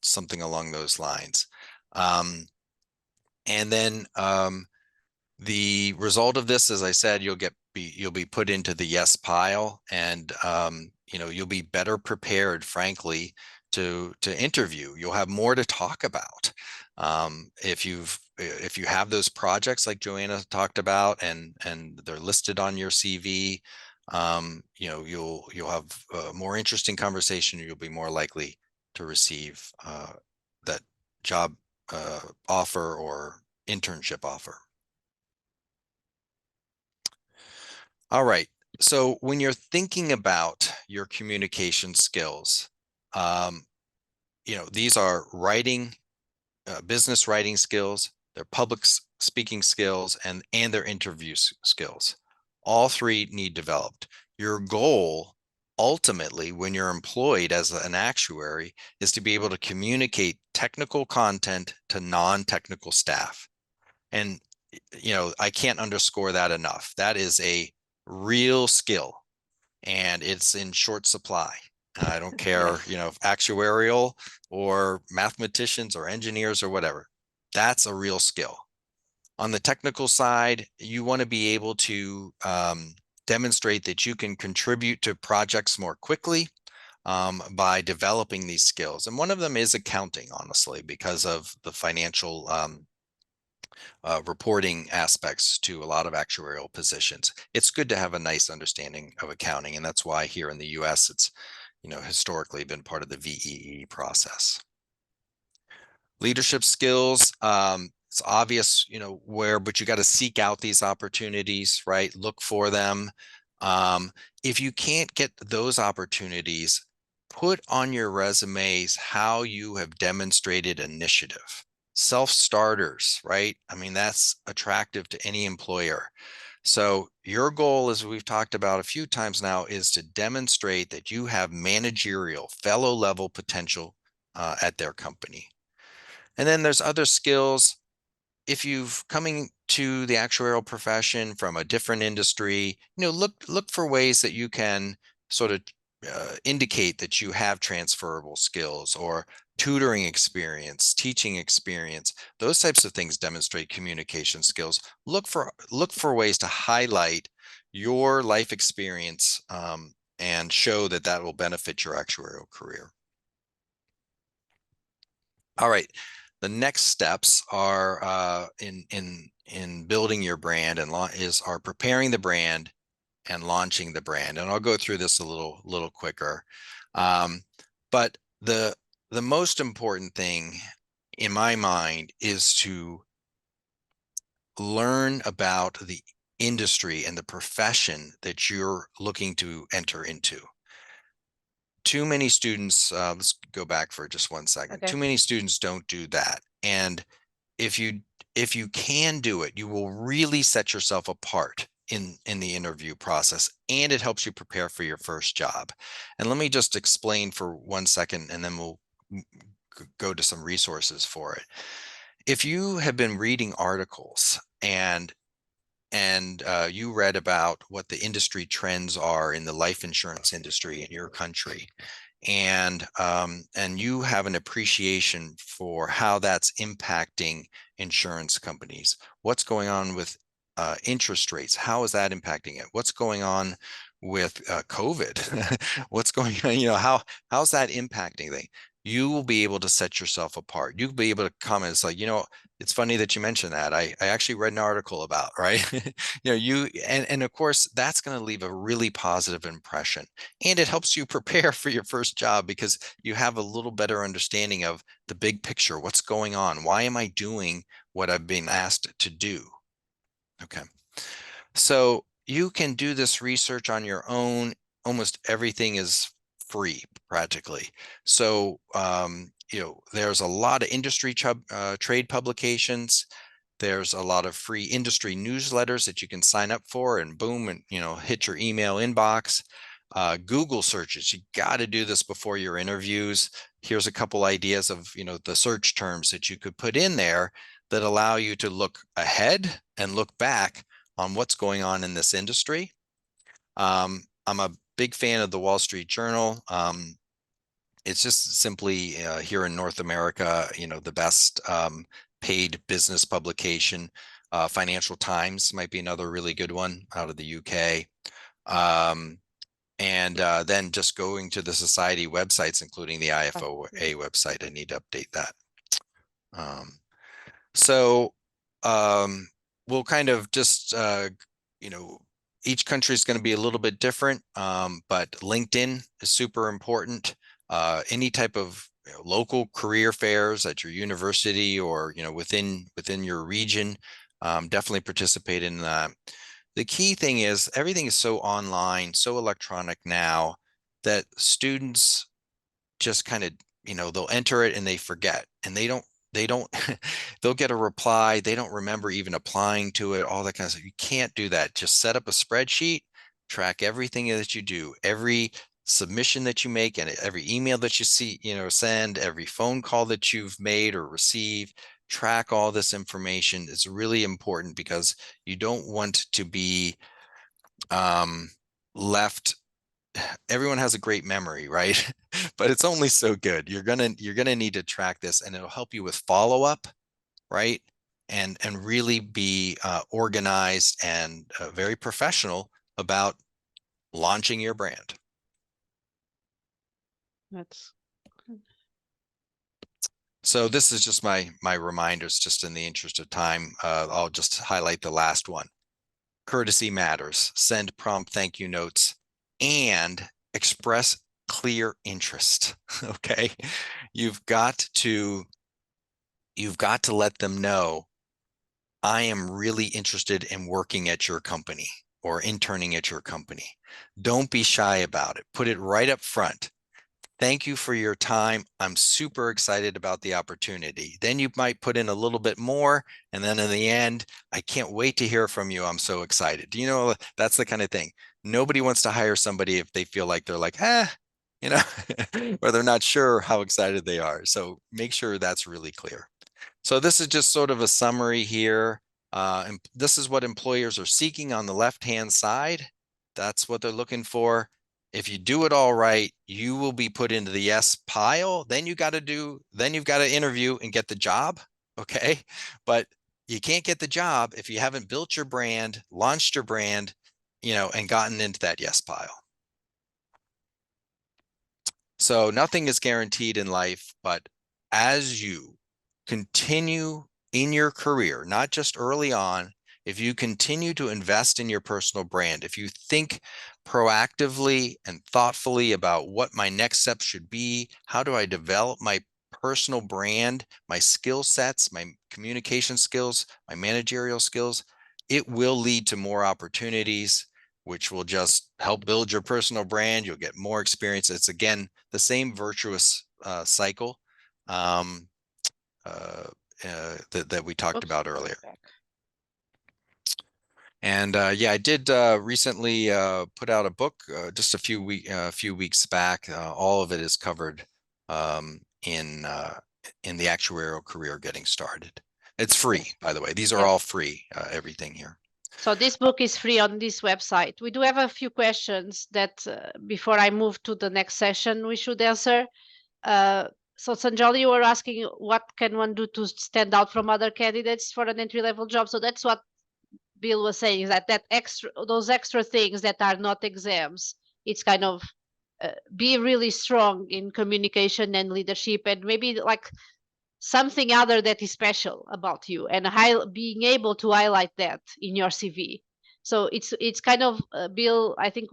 something along those lines. And then the result of this, as I said, you'll be put into the yes pile, and you'll be better prepared, frankly, to interview. You'll have more to talk about. If you have those projects like Joanna talked about, and they're listed on your CV, you'll have a more interesting conversation. You'll be more likely to receive that job offer or internship offer. All right. So when you're thinking about your communication skills, these are writing, business writing skills, their public speaking skills, and their interview skills. All three need developed. Your goal, ultimately, when you're employed as an actuary, is to be able to communicate technical content to non-technical staff. And, I can't underscore that enough. That is a real skill, and it's in short supply. I don't care, actuarial or mathematicians or engineers or whatever. That's a real skill. On the technical side, you want to be able to demonstrate that you can contribute to projects more quickly by developing these skills. And one of them is accounting, honestly, because of the financial reporting aspects to a lot of actuarial positions. It's good to have a nice understanding of accounting, and that's why here in the US it's historically been part of the VEE process. Leadership skills, it's obvious but you got to seek out these opportunities, right? Look for them. If you can't get those opportunities, put on your resumes how you have demonstrated initiative. Self-starters, right? I mean, that's attractive to any employer. So your goal, as we've talked about a few times now, is to demonstrate that you have managerial fellow level potential at their company. And then there's other skills. If you've coming to the actuarial profession from a different industry, look for ways that you can sort of indicate that you have transferable skills or tutoring experience, teaching experience. Those types of things demonstrate communication skills. Look for ways to highlight your life experience and show that will benefit your actuarial career. All right. The next steps are in building your brand are preparing the brand and launching the brand. And I'll go through this a little quicker. But the most important thing in my mind is to learn about the industry and the profession that you're looking to enter into. Too many students, let's go back for just 1 second. Okay. Too many students don't do that. And if you can do it, you will really set yourself apart in the interview process, and it helps you prepare for your first job. And let me just explain for 1 second, and then we'll go to some resources for it. If you have been reading articles and you read about what the industry trends are in the life insurance industry in your country, and you have an appreciation for how that's impacting insurance companies, what's going on with interest rates, how is that impacting it, what's going on with COVID, what's going on, how's that impacting things, you will be able to set yourself apart. You'll be able to comment. It's like, it's funny that you mentioned that. I actually read an article about, right? And of course, that's going to leave a really positive impression. And it helps you prepare for your first job because you have a little better understanding of the big picture. What's going on? Why am I doing what I've been asked to do? Okay. So you can do this research on your own. Almost everything is free practically. So, there's a lot of industry trade publications. There's a lot of free industry newsletters that you can sign up for and boom, and hit your email inbox. Google searches, you got to do this before your interviews. Here's a couple ideas of the search terms that you could put in there that allow you to look ahead and look back on what's going on in this industry. I'm a big fan of the Wall Street Journal. It's just simply here in North America, the best paid business publication. Financial Times might be another really good one out of the UK. And then just going to the society websites, including the IFOA website. I need to update that. So we'll kind of just, each country is going to be a little bit different, but LinkedIn is super important. Any type of local career fairs at your university or within your region, definitely participate in that. The key thing is everything is so online, so electronic now that students just kind of, they'll enter it and they forget, and they don't they'll get a reply. They don't remember even applying to it, all that kind of stuff. You can't do that. Just set up a spreadsheet, track everything that you do, every submission that you make, and every email that you send, every phone call that you've made or received. Track all this information. It's really important because you don't want to be left. Everyone has a great memory, right? But it's only so good. You're gonna need to track this, and it'll help you with follow-up, right? And really be organized and very professional about launching your brand. That's So this is just my reminders, just in the interest of time. I'll just highlight the last one. Courtesy matters. Send prompt thank you notes and express clear interest. Okay. You've got to let them know, I am really interested in working at your company or interning at your company. Don't be shy about it. Put it right up front. Thank you for your time. I'm super excited about the opportunity. Then you might put in a little bit more. And then in the end, I can't wait to hear from you. I'm so excited. That's the kind of thing. Nobody wants to hire somebody if they feel like they're like, or they're not sure how excited they are. So make sure that's really clear. So this is just sort of a summary here. And this is what employers are seeking on the left-hand side. That's what they're looking for. If you do it all right, you will be put into the yes pile. Then you've got to interview and get the job. Okay. But you can't get the job if you haven't built your brand, launched your brand, and gotten into that yes pile. So nothing is guaranteed in life, but as you continue in your career, not just early on, if you continue to invest in your personal brand, if you think proactively and thoughtfully about what my next step should be, how do I develop my personal brand, my skill sets, my communication skills, my managerial skills, it will lead to more opportunities, which will just help build your personal brand. You'll get more experience. It's, again, the same virtuous cycle that we talked about earlier. And yeah, I did recently put out a book just a few weeks back. All of it is covered in the Actuarial Career Getting Started. It's free, by the way. These are all free, everything here. So this book is free on this website. We do have a few questions that before I move to the next session, we should answer. So Sanjali, you were asking what can one do to stand out from other candidates for an entry-level job. So that's what Bill was saying, is that those extra things that are not exams. It's kind of be really strong in communication and leadership, and maybe like something other that is special about you, and being able to highlight that in your CV. So it's kind of Bill, I think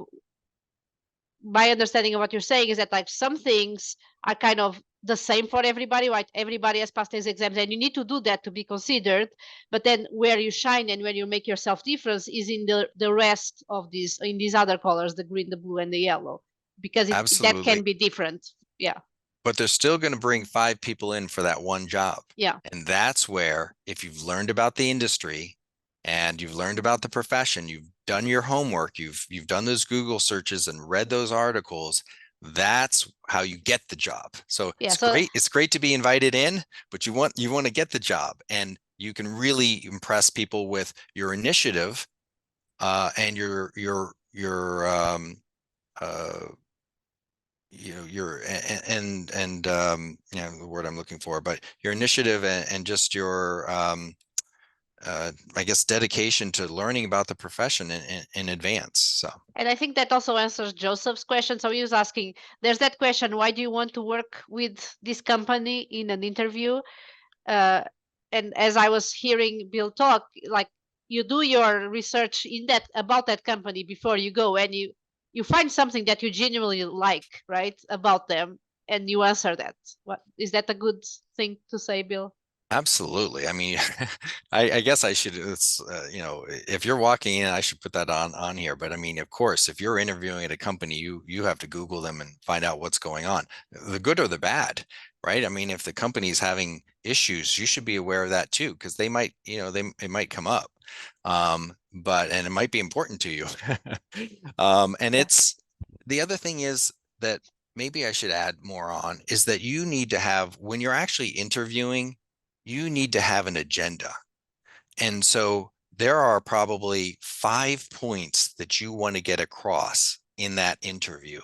my understanding of what you're saying is that like some things are kind of the same for everybody, right? Everybody has passed these exams, and you need to do that to be considered. But then where you shine and where you make yourself difference is in the rest of these, in these other colors, the green, the blue, and the yellow, because that can be different. Yeah. But they're still going to bring 5 people in for that one job. Yeah. And that's where, if you've learned about the industry and you've learned about the profession, you've done your homework, you've done those Google searches and read those articles, that's how you get the job. So Yeah, it's great to be invited in, but you want to get the job, and you can really impress people with your initiative and your you know, the word I'm looking for, but your initiative and just your I guess dedication to learning about the profession in advance. So, and I think that also answers Joseph's question. So he was asking, there's that question, why do you want to work with this company in an interview? And as I was hearing Bill talk, like, you do your research about that company before you go, and you find something that you genuinely like, right, about them, and you answer that. What is that a good thing to say, Bill? absolutely. I mean, I guess I should, it's, you know, if you're walking in, I should put that on here. But I mean, of course, if you're interviewing at a company, you have to Google them and find out what's going on, the good or the bad, right? I mean, if the company's having issues, you should be aware of that too, because they might, you know, it might come up. And it might be important to you. And it's, the other thing is that maybe I should add more on is that you need to have, when you're actually interviewing, you need to have an agenda. And so there are probably 5 points that you want to get across in that interview.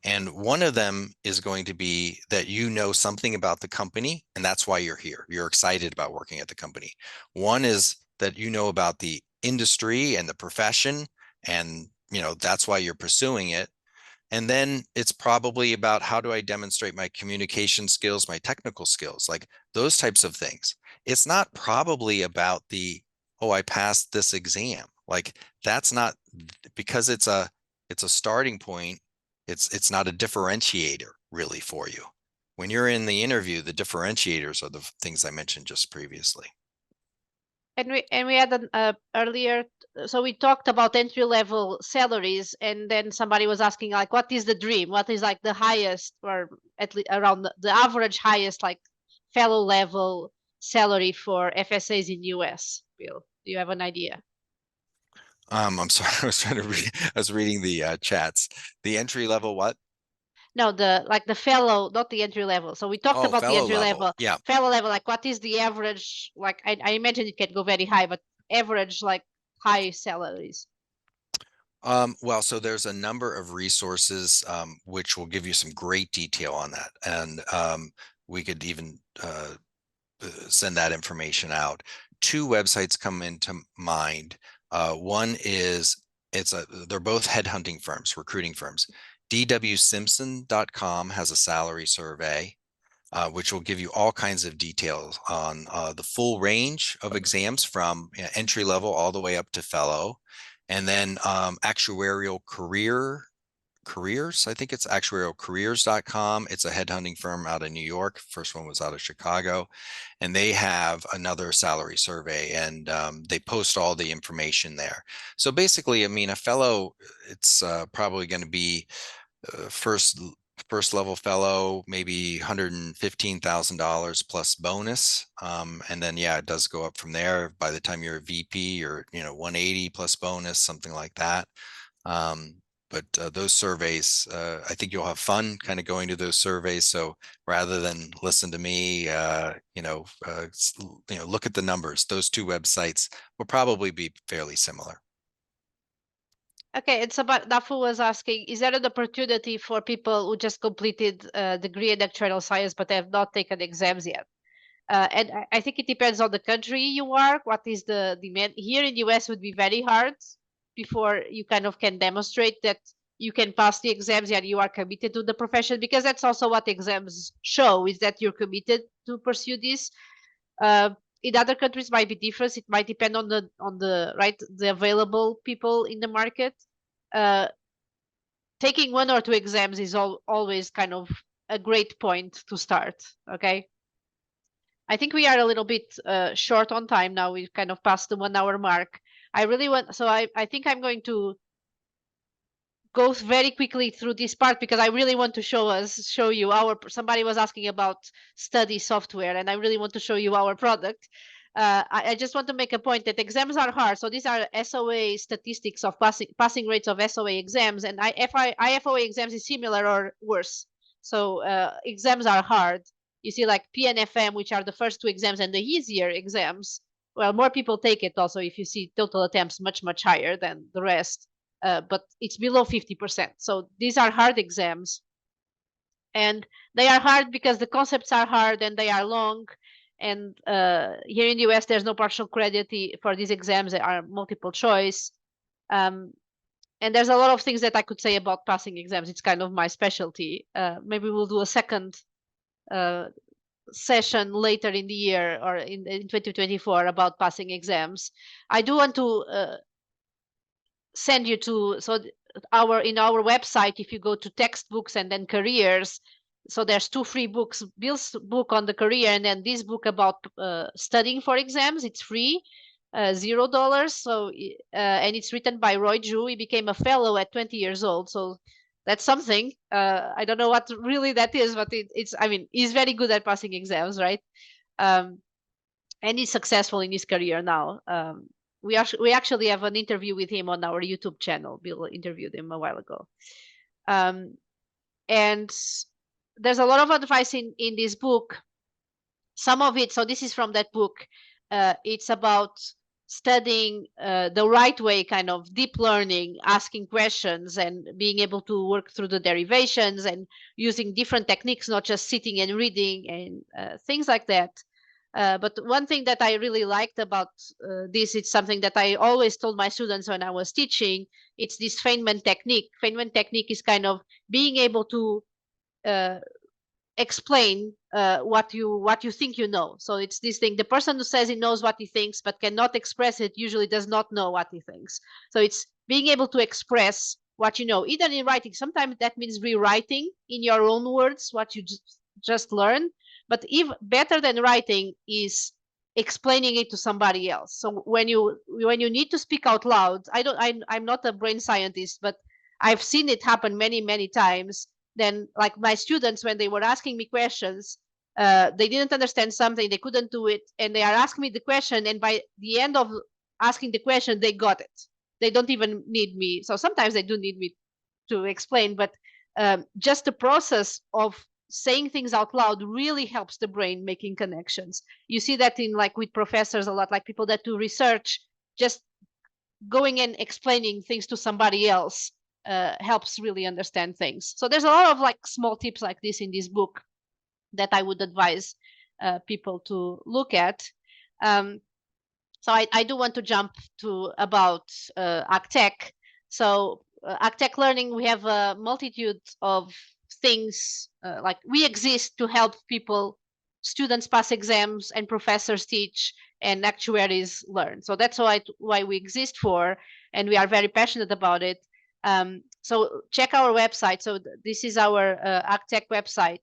And one of them is going to be that you know something about the company, and that's why you're here. You're excited about working at the company. One is that you know about the industry and the profession, and you know that's why you're pursuing it. And then it's probably about, how do I demonstrate my communication skills, my technical skills, like those types of things. It's not probably about the, oh, I passed this exam. Like that's not, because it's a starting point. It's not a differentiator really for you. When you're in the interview, the differentiators are the things I mentioned just previously. And we had an earlier, so we talked about entry level salaries, and then somebody was asking, like, what is the dream? What is like the highest, or at least around the average highest, like fellow level salary for FSAs in US? Bill, do you have an idea? I'm sorry, I was trying to read. I was reading the chats. The entry level what? No, the fellow, not the entry level. So we talked about the fellow entry level. Yeah. Fellow level, like what is the average? Like I imagine it can go very high, but average, like high salaries. Well, so there's a number of resources which will give you some great detail on that. And we could even send that information out. 2 websites come into mind. One is, they're both headhunting firms, recruiting firms. dwsimpson.com has a salary survey, which will give you all kinds of details on the full range of exams from entry level all the way up to fellow. And then Actuarial Careers, I think it's actuarialcareers.com. It's a headhunting firm out of New York. First one was out of Chicago. And they have another salary survey, and they post all the information there. So basically, I mean, a fellow, it's probably going to be first level fellow, maybe $115,000 plus bonus. And then, yeah, it does go up from there. By the time you're a VP, or, you know, 180 plus bonus, something like that. But those surveys, I think you'll have fun kind of going to those surveys. So rather than listen to me, look at the numbers. Those 2 websites will probably be fairly similar. Okay, it's about Dafu was asking, is there an opportunity for people who just completed a degree in actuarial science but have not taken exams yet? And I think it depends on the country you are. What is the demand? Here in the US would be very hard before you kind of can demonstrate that you can pass the exams and you are committed to the profession, because that's also what exams show, is that you're committed to pursue this. In other countries might be different. It might depend on the available people in the market. Taking 1 or 2 exams is always kind of a great point to start. Okay. I think we are a little bit short on time now. We've kind of passed the 1 hour mark. I really want, so I think I'm going to go very quickly through this part because I really want to show you somebody was asking about study software, and I really want to show you our product. I just want to make a point that exams are hard. So these are SOA statistics of passing rates of SOA exams, and IFOA exams is similar or worse. So exams are hard. You see, like PNFM, which are the first 2 exams and the easier exams. Well, more people take it also if you see total attempts much higher than the rest. But it's below 50%. So these are hard exams. And they are hard because the concepts are hard and they are long. And here in the US, there's no partial credit for these exams. They are multiple choice. And there's a lot of things that I could say about passing exams. It's kind of my specialty. Maybe we'll do a second session later in the year or in 2024 about passing exams. I do want to send you to in our website. If you go to textbooks and then careers, so there's 2 free books, Bill's book on the career and then this book about studying for exams. It's free, $0. So and it's written by Roy Ju. He became a fellow at 20 years old, so that's something. I don't know what really that is, but it's, I mean, he's very good at passing exams, right? And he's successful in his career now. We actually have an interview with him on our YouTube channel. Bill interviewed him a while ago. And there's a lot of advice in this book. Some of it, so this is from that book. It's about studying the right way, kind of deep learning, asking questions and being able to work through the derivations and using different techniques, not just sitting and reading and things like that. But one thing that I really liked about this, it's something that I always told my students when I was teaching. It's this Feynman technique. Feynman technique is kind of being able to explain what you think you know. So it's this thing, the person who says he knows what he thinks but cannot express it usually does not know what he thinks. So it's being able to express what you know, either in writing. Sometimes that means rewriting in your own words what you just learned. But even better than writing is explaining it to somebody else. So when you need to speak out loud, I'm not a brain scientist, but I've seen it happen many times. Then, like my students, when they were asking me questions, they didn't understand something, they couldn't do it, and they are asking me the question, and by the end of asking the question, they got it. They don't even need me. So sometimes they do need me to explain, but just the process of saying things out loud really helps the brain making connections. You see that in, like, with professors a lot, like people that do research, just going and explaining things to somebody else helps really understand things. So there's a lot of like small tips like this in this book that I would advise people to look at. So I do want to jump to about ACTEC. So ACTEC Learning, we have a multitude of things, like we exist to help people, students pass exams and professors teach and actuaries learn. So that's why we exist for, and we are very passionate about it. So check our website. So this is our ACTEC website.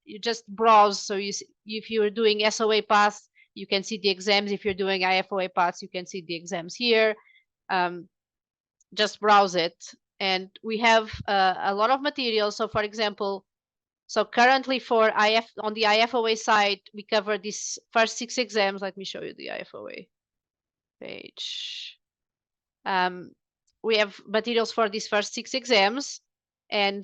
You just browse. So if you're doing SOA path, you can see the exams. If you're doing IFOA paths, you can see the exams here. Just browse it. And we have a lot of material. So for example, so currently for on the IFOA side, we cover these first 6 exams. Let me show you the IFOA page. We have materials for these first 6 exams, and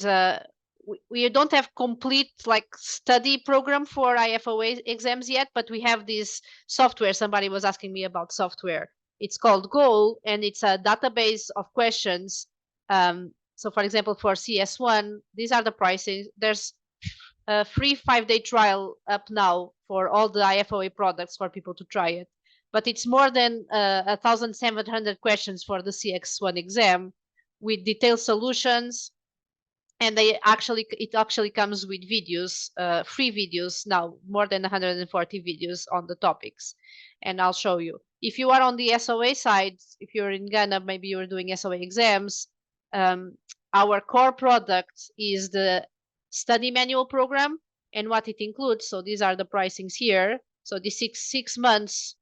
we don't have complete like study program for IFOA exams yet, but we have this software. Somebody was asking me about software. It's called Goal, and it's a database of questions. So for example, for CS1, these are the prices. There's a free 5-day trial up now for all the IFOA products for people to try it. But it's more than 1,700 questions for the CX1 exam with detailed solutions. And it actually comes with videos, free videos now, more than 140 videos on the topics. And I'll show you. If you are on the SOA side, if you're in Ghana, maybe you're doing SOA exams, our core product is the study manual program and what it includes. So these are the pricings here. So the six months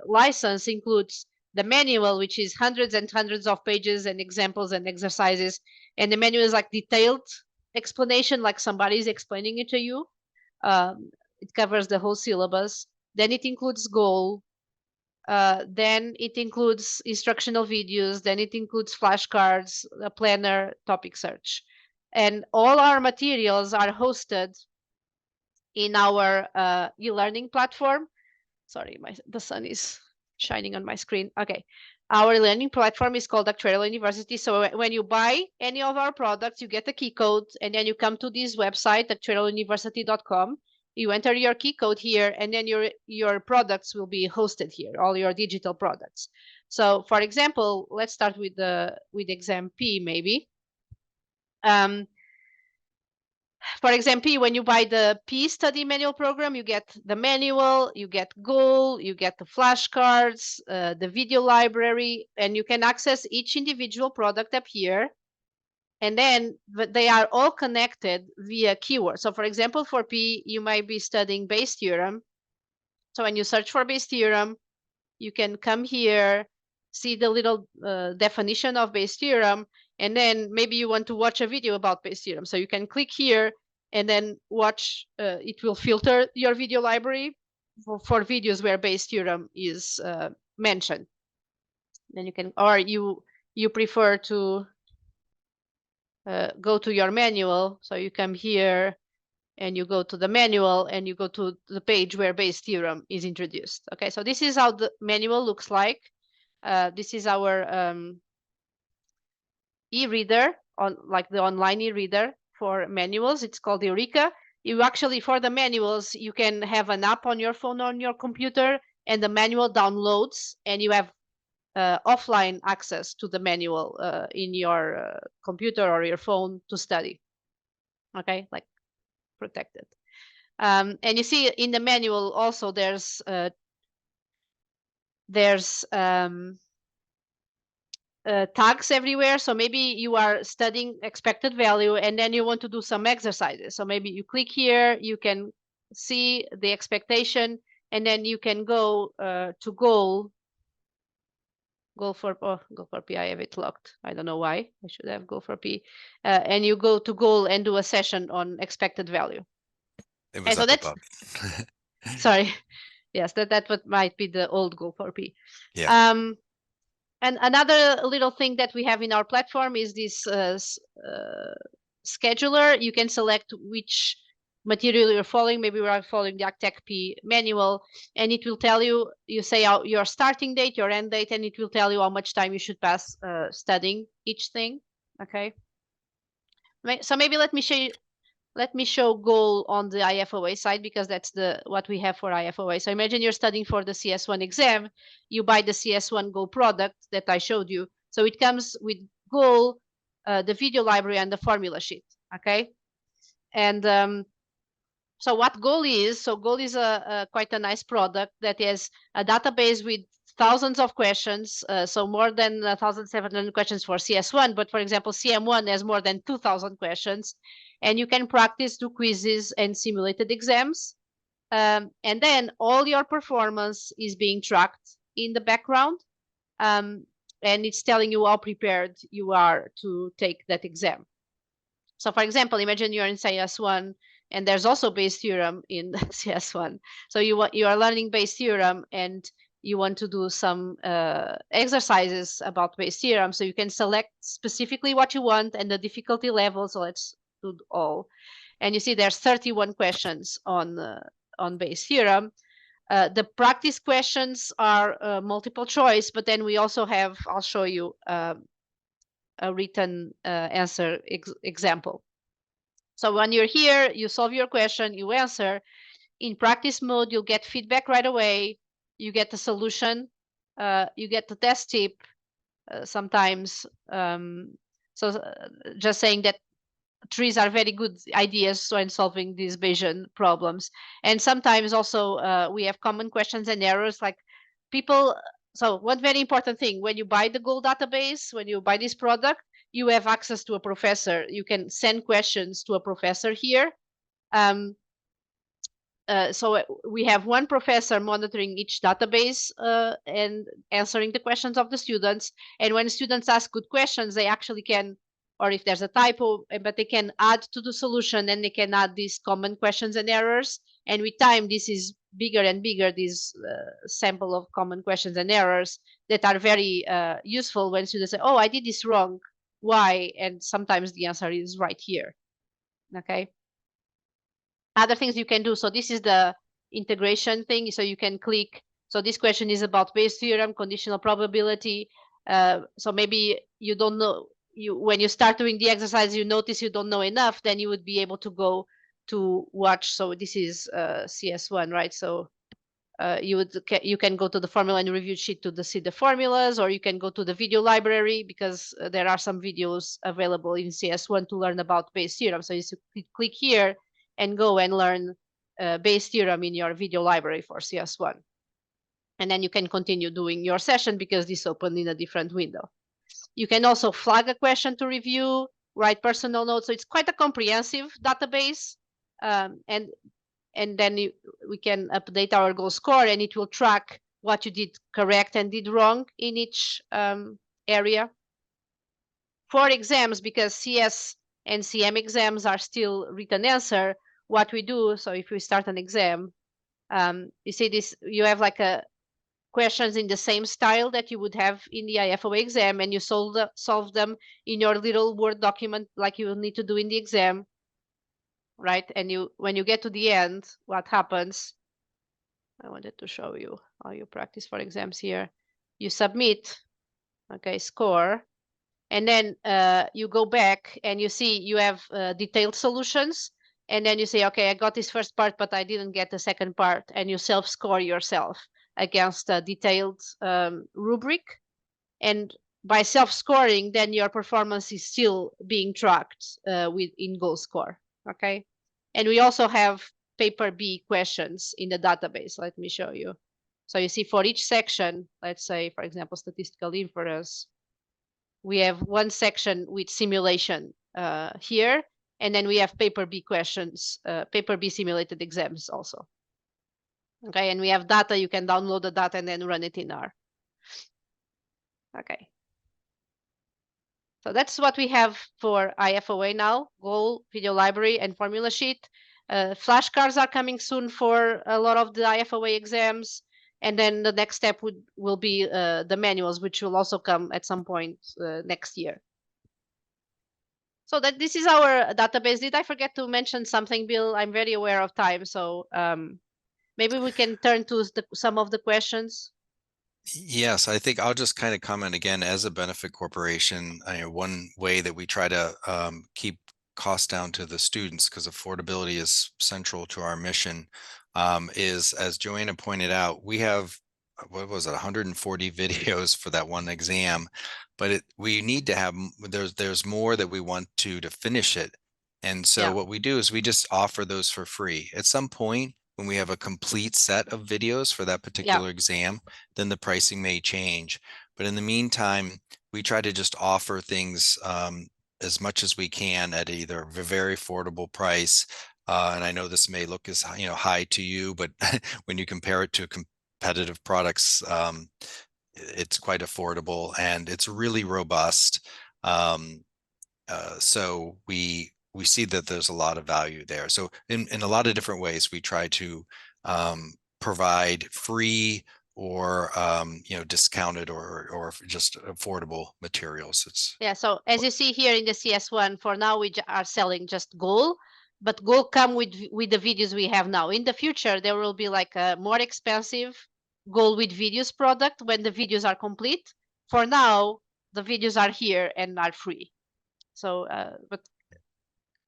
license includes the manual, which is hundreds and hundreds of pages and examples and exercises. And the manual is like detailed explanation, like somebody's explaining it to you. It covers the whole syllabus. Then it includes goal. Then it includes instructional videos. Then it includes flashcards, a planner, topic search. And all our materials are hosted in our e-learning platform. Sorry, the sun is shining on my screen. Okay. Our learning platform is called Actuarial University. So when you buy any of our products, you get a key code, and then you come to this website, actuarialuniversity.com. You enter your key code here, and then your products will be hosted here, all your digital products. So for example, let's start with exam P maybe. For example, when you buy the P study manual program, you get the manual, you get goal, you get the flashcards, the video library, and you can access each individual product up here. And then they are all connected via keywords. So for example, for P, you might be studying Bayes theorem. So when you search for Bayes theorem, you can come here, see the little definition of Bayes theorem, and then maybe you want to watch a video about Bayes theorem. So you can click here and then watch, it will filter your video library for videos where Bayes theorem is mentioned. Then you can, or you prefer to go to your manual. So you come here and you go to the manual and you go to the page where Bayes theorem is introduced. Okay, so this is how the manual looks like. This is our e-reader, like the online e-reader for manuals. It's called Eureka. You actually, for the manuals, you can have an app on your phone or on your computer, and the manual downloads, and you have offline access to the manual in your computer or your phone to study. Okay, like protected. And you see in the manual also there's tags everywhere. So maybe you are studying expected value and then you want to do some exercises. So maybe you click here, you can see the expectation, and then you can go to goal for P. I have it locked. I don't know why. I should have go for P. And you go to goal and do a session on expected value. It was up above. Sorry. Yes, that what might be the old goal for P. Yeah. And another little thing that we have in our platform is this scheduler. You can select which material you're following. Maybe we are following the ACTEX P manual, and it will tell you, you say your starting date, your end date, and it will tell you how much time you should pass studying each thing. Okay. So maybe let me show goal on the IFOA side, because that's what we have for IFOA. So imagine you're studying for the CS1 exam, you buy the CS1 goal product that I showed you. So it comes with goal, the video library, and the formula sheet. Okay. And so what goal is, so goal is quite a nice product that has a database with thousands of questions, so more than 1,700 questions for CS1, but for example, CM1 has more than 2,000 questions, and you can practice, do quizzes and simulated exams. And then all your performance is being tracked in the background, and it's telling you how prepared you are to take that exam. So for example, imagine you're in CS1, and there's also Bayes theorem in CS1. So you are learning Bayes theorem, and you want to do some exercises about Bayes theorem. So you can select specifically what you want and the difficulty level. So let's do all. And you see there's 31 questions on Bayes theorem. The practice questions are multiple choice, but then we also have, I'll show you a written answer example. So when you're here, you solve your question, you answer. In practice mode, you'll get feedback right away. You get the solution. You get the test tip sometimes. Just saying that trees are very good ideas when solving these Bayesian problems. And sometimes also we have common questions and errors, like people. So one very important thing, when you buy the goal database, when you buy this product, you have access to a professor. You can send questions to a professor here. So we have one professor monitoring each database and answering the questions of the students. And when students ask good questions, they actually can, or if there's a typo, but they can add to the solution, and they can add these common questions and errors. And with time, this is bigger and bigger, this sample of common questions and errors that are very useful when students say, oh, I did this wrong. Why? And sometimes the answer is right here. Okay. Other things you can do. So this is the integration thing. So you can click. So this question is about Bayes theorem, conditional probability. So maybe you don't know, when you start doing the exercise, you notice you don't know enough, then you would be able to go to watch. So this is CS1, right? So you can go to the formula and review sheet to see the formulas, or you can go to the video library, because there are some videos available in CS1 to learn about Bayes theorem. So you click here and go and learn Bayes theorem in your video library for CS1. And then you can continue doing your session because this opened in a different window. You can also flag a question to review, write personal notes. So it's quite a comprehensive database. And then we can update our goal score, and it will track what you did correct and did wrong in each area. For exams, because CS and CM exams are still written answer, what we do, so if we start an exam, you see this, you have like a questions in the same style that you would have in the IFOA exam, and you solve them in your little Word document like you will need to do in the exam, right? And when you get to the end, what happens, I wanted to show you how you practice for exams here. You submit, okay, score, and then you go back and you see you have detailed solutions, and then you say, okay, I got this first part, but I didn't get the second part, and you self-score yourself against a detailed rubric. And by self-scoring, then your performance is still being tracked in goal score, okay? And we also have paper B questions in the database. Let me show you. So you see for each section, let's say, for example, statistical inference, we have one section with simulation here, and then we have paper B questions, paper B simulated exams also. Okay, and we have data. You can download the data and then run it in R. Okay. So that's what we have for IFOA now: goal, video library, and formula sheet. Flashcards are coming soon for a lot of the IFOA exams. And then the next step will be the manuals, which will also come at some point next year. So this is our database. Did I forget to mention something, Bill? I'm very aware of time, so maybe we can turn to some of the questions. Yes, I think I'll just kind of comment again. As a benefit corporation, one way that we try to keep costs down to the students, because affordability is central to our mission, is, as Joanna pointed out, we have, what was it, 140 videos for that one exam, but we need to have, there's more that we want to finish it. And so what we do is we just offer those for free. At some point, when we have a complete set of videos for that particular exam, then the pricing may change. But in the meantime, we try to just offer things as much as we can at either a very affordable price. And I know this may look as high to you, but when you compare it to competitive products, it's quite affordable and it's really robust. So we see that there's a lot of value there. So in a lot of different ways, we try to provide free or discounted or just affordable materials. So as you see here in the CS1, for now we are selling just goal, but goal come with the videos we have now. In the future, there will be like a more expensive goal with videos product when the videos are complete. For now, the videos are here and are free. So, but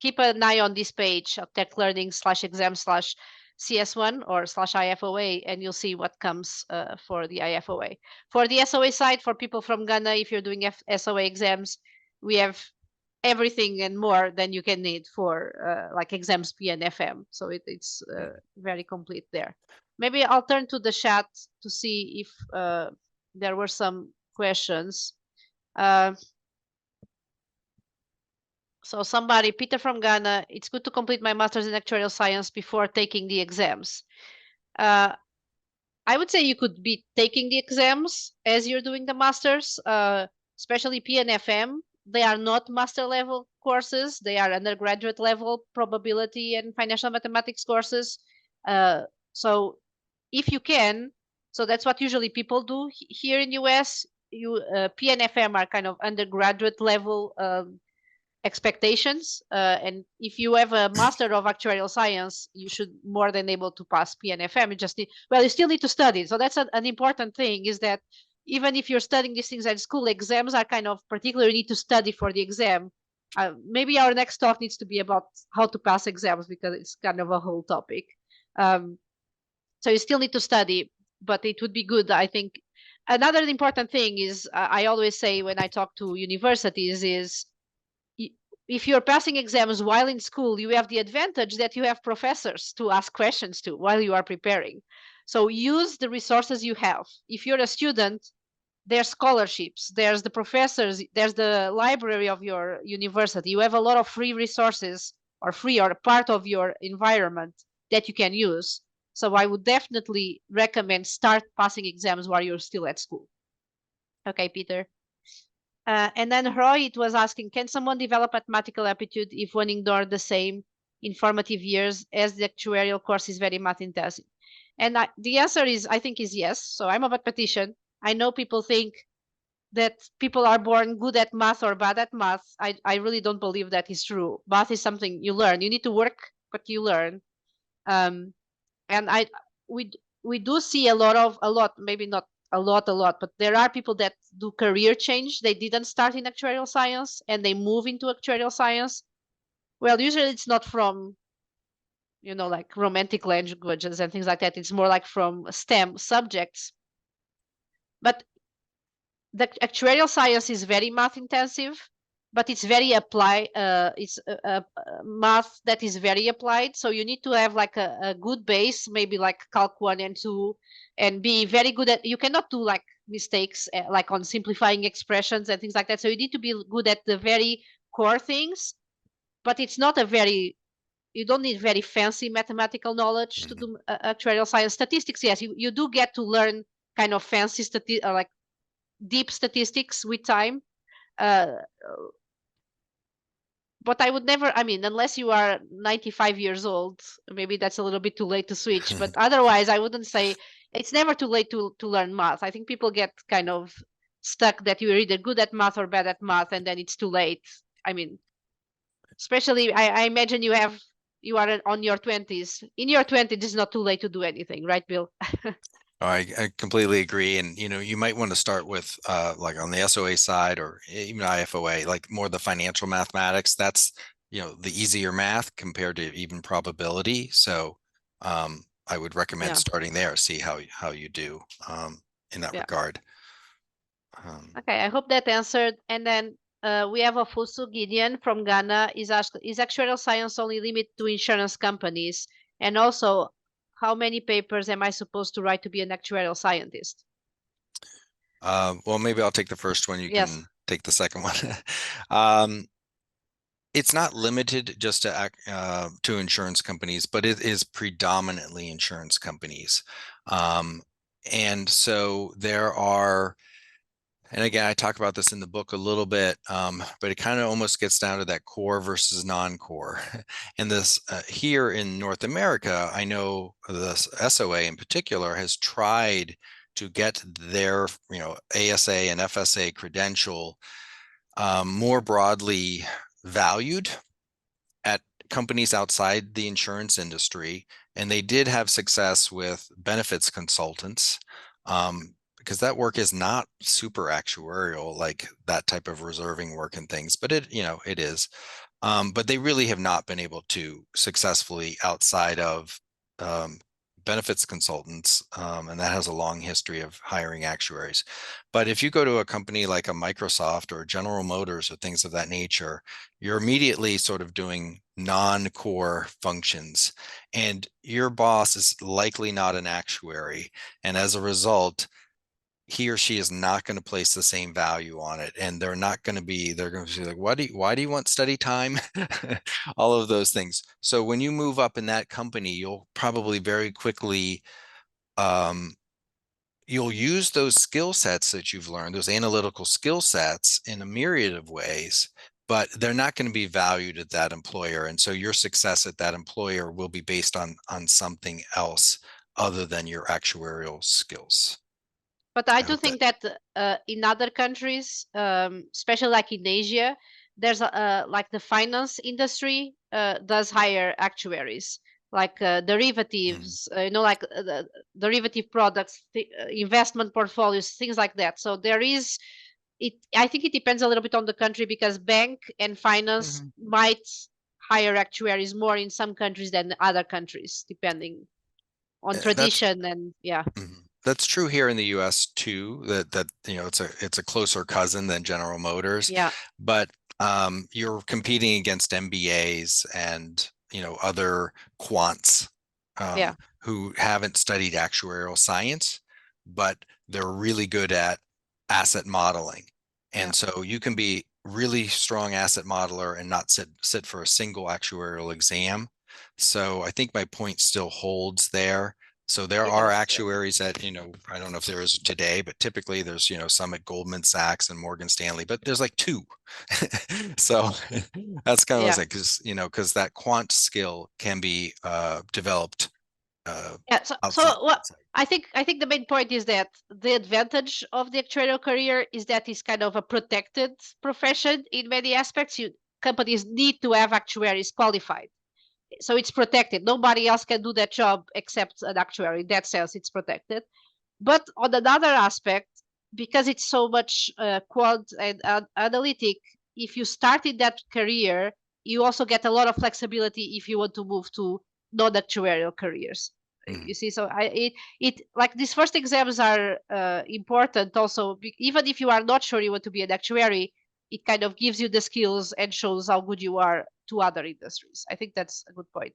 keep an eye on this page, ACTEX Learning/exam/CS1 or /IFOA, and you'll see what comes for the IFOA. For the SOA side, for people from Ghana, if you're doing SOA exams, we have everything and more than you can need for like exams P and FM. So it's very complete there. Maybe I'll turn to the chat to see if there were some questions. So somebody, Peter from Ghana, it's good to complete my master's in actuarial science before taking the exams. I would say you could be taking the exams as you're doing the master's, especially P and FM. They are not master level courses. They are undergraduate level probability and financial mathematics courses. So if you can, so that's what usually people do here in US. P and FM are kind of undergraduate level expectations. And if you have a master of actuarial science, you should more than able to pass PNFM. You just need, well, you still need to study. So that's an important thing, is that even if you're studying these things at school, exams are kind of particularly need to study for the exam. Maybe our next talk needs to be about how to pass exams, because it's kind of a whole topic. So you still need to study, but it would be good, I think. Another important thing is, I always say when I talk to universities, is if you're passing exams while in school, you have the advantage that you have professors to ask questions to while you are preparing. So use the resources you have. If you're a student, there's scholarships, there's the professors, there's the library of your university. You have a lot of free resources, or free or part of your environment, that you can use. So I would definitely recommend start passing exams while you're still at school. Okay, Peter. And then Roy, it was asking, can someone develop mathematical aptitude if one ignored the same informative years, as the actuarial course is very math intensive? And the answer is, I think, is yes. So I'm a mathematician. I know people think that people are born good at math or bad at math. I really don't believe that is true. Math is something you learn. You need to work, but you learn. And we do see a lot, maybe not a lot, but there are people that do career change. They didn't start in actuarial science and they move into actuarial science. Well, usually it's not from, like romantic languages and things like that. It's more like from STEM subjects. But the actuarial science is very math intensive, but it's very applied. It's math that is very applied. So you need to have like a good base, maybe like Calc 1 and 2, and be very good at, you cannot do like mistakes like on simplifying expressions and things like that. So you need to be good at the very core things, but it's not you don't need very fancy mathematical knowledge to do actuarial science. Statistics, yes, you do get to learn kind of fancy like deep statistics with time. But I would never, unless you are 95 years old, maybe that's a little bit too late to switch. But otherwise, I wouldn't say it's never too late to learn math. I think people get kind of stuck that you're either good at math or bad at math, and then it's too late. Especially, I imagine you are on your 20s. In your 20s, it's not too late to do anything, right, Bill? I completely agree. And, you might want to start with like on the SOA side, or even IFOA, like more the financial mathematics. That's, the easier math compared to even probability. So I would recommend starting there, see how you do in that regard. Okay, I hope that answered. And then we have Ofusu Gideon from Ghana is asked, is actuarial science only limited to insurance companies? And also, how many papers am I supposed to write to be an actuarial scientist? Well, maybe I'll take the first one. You can take the second one. It's not limited just to insurance companies, but it is predominantly insurance companies. And so there are, and again, I talk about this in the book a little bit, but it kind of almost gets down to that core versus non-core. And this here in North America, I know the SOA in particular has tried to get their, ASA and FSA credential more broadly valued at companies outside the insurance industry. And they did have success with benefits consultants. Because that work is not super actuarial, like that type of reserving work and things, but it is. But they really have not been able to successfully outside of benefits consultants, and that has a long history of hiring actuaries. But if you go to a company like a Microsoft or General Motors or things of that nature, you're immediately sort of doing non-core functions, and your boss is likely not an actuary. And as a result, he or she is not going to place the same value on it, and they're going to be like, why do you want study time? All of those things. So when you move up in that company, you'll probably very quickly you'll use those skill sets that you've learned, those analytical skill sets, in a myriad of ways, but they're not going to be valued at that employer. And so your success at that employer will be based on something else other than your actuarial skills. But I do think that in other countries, especially like in Asia, there's like the finance industry does hire actuaries, like derivatives, like the derivative products, investment portfolios, things like that. So there is it. I think it depends a little bit on the country, because bank and finance might hire actuaries more in some countries than other countries, depending on tradition and yeah. That's true here in the U.S. too. That it's a closer cousin than General Motors. Yeah. But you're competing against MBAs and other quants who haven't studied actuarial science, but they're really good at asset modeling. And so you can be really strong asset modeler and not sit for a single actuarial exam. So I think my point still holds there. So there are actuaries that, I don't know if there is today, but typically there's, some at Goldman Sachs and Morgan Stanley, but there's like 2. So that's kind of like, because that quant skill can be developed. So what I think the main point is that the advantage of the actuarial career is that it's kind of a protected profession in many aspects. Companies need to have actuaries qualified. So it's protected. Nobody else can do that job except an actuary. In that sense, it's protected. But on another aspect, because it's so much quant and analytic, if you started that career, you also get a lot of flexibility if you want to move to non-actuarial careers. You see, so it like these first exams are important also, even if you are not sure you want to be an actuary, it kind of gives you the skills and shows how good you are to other industries. I think that's a good point.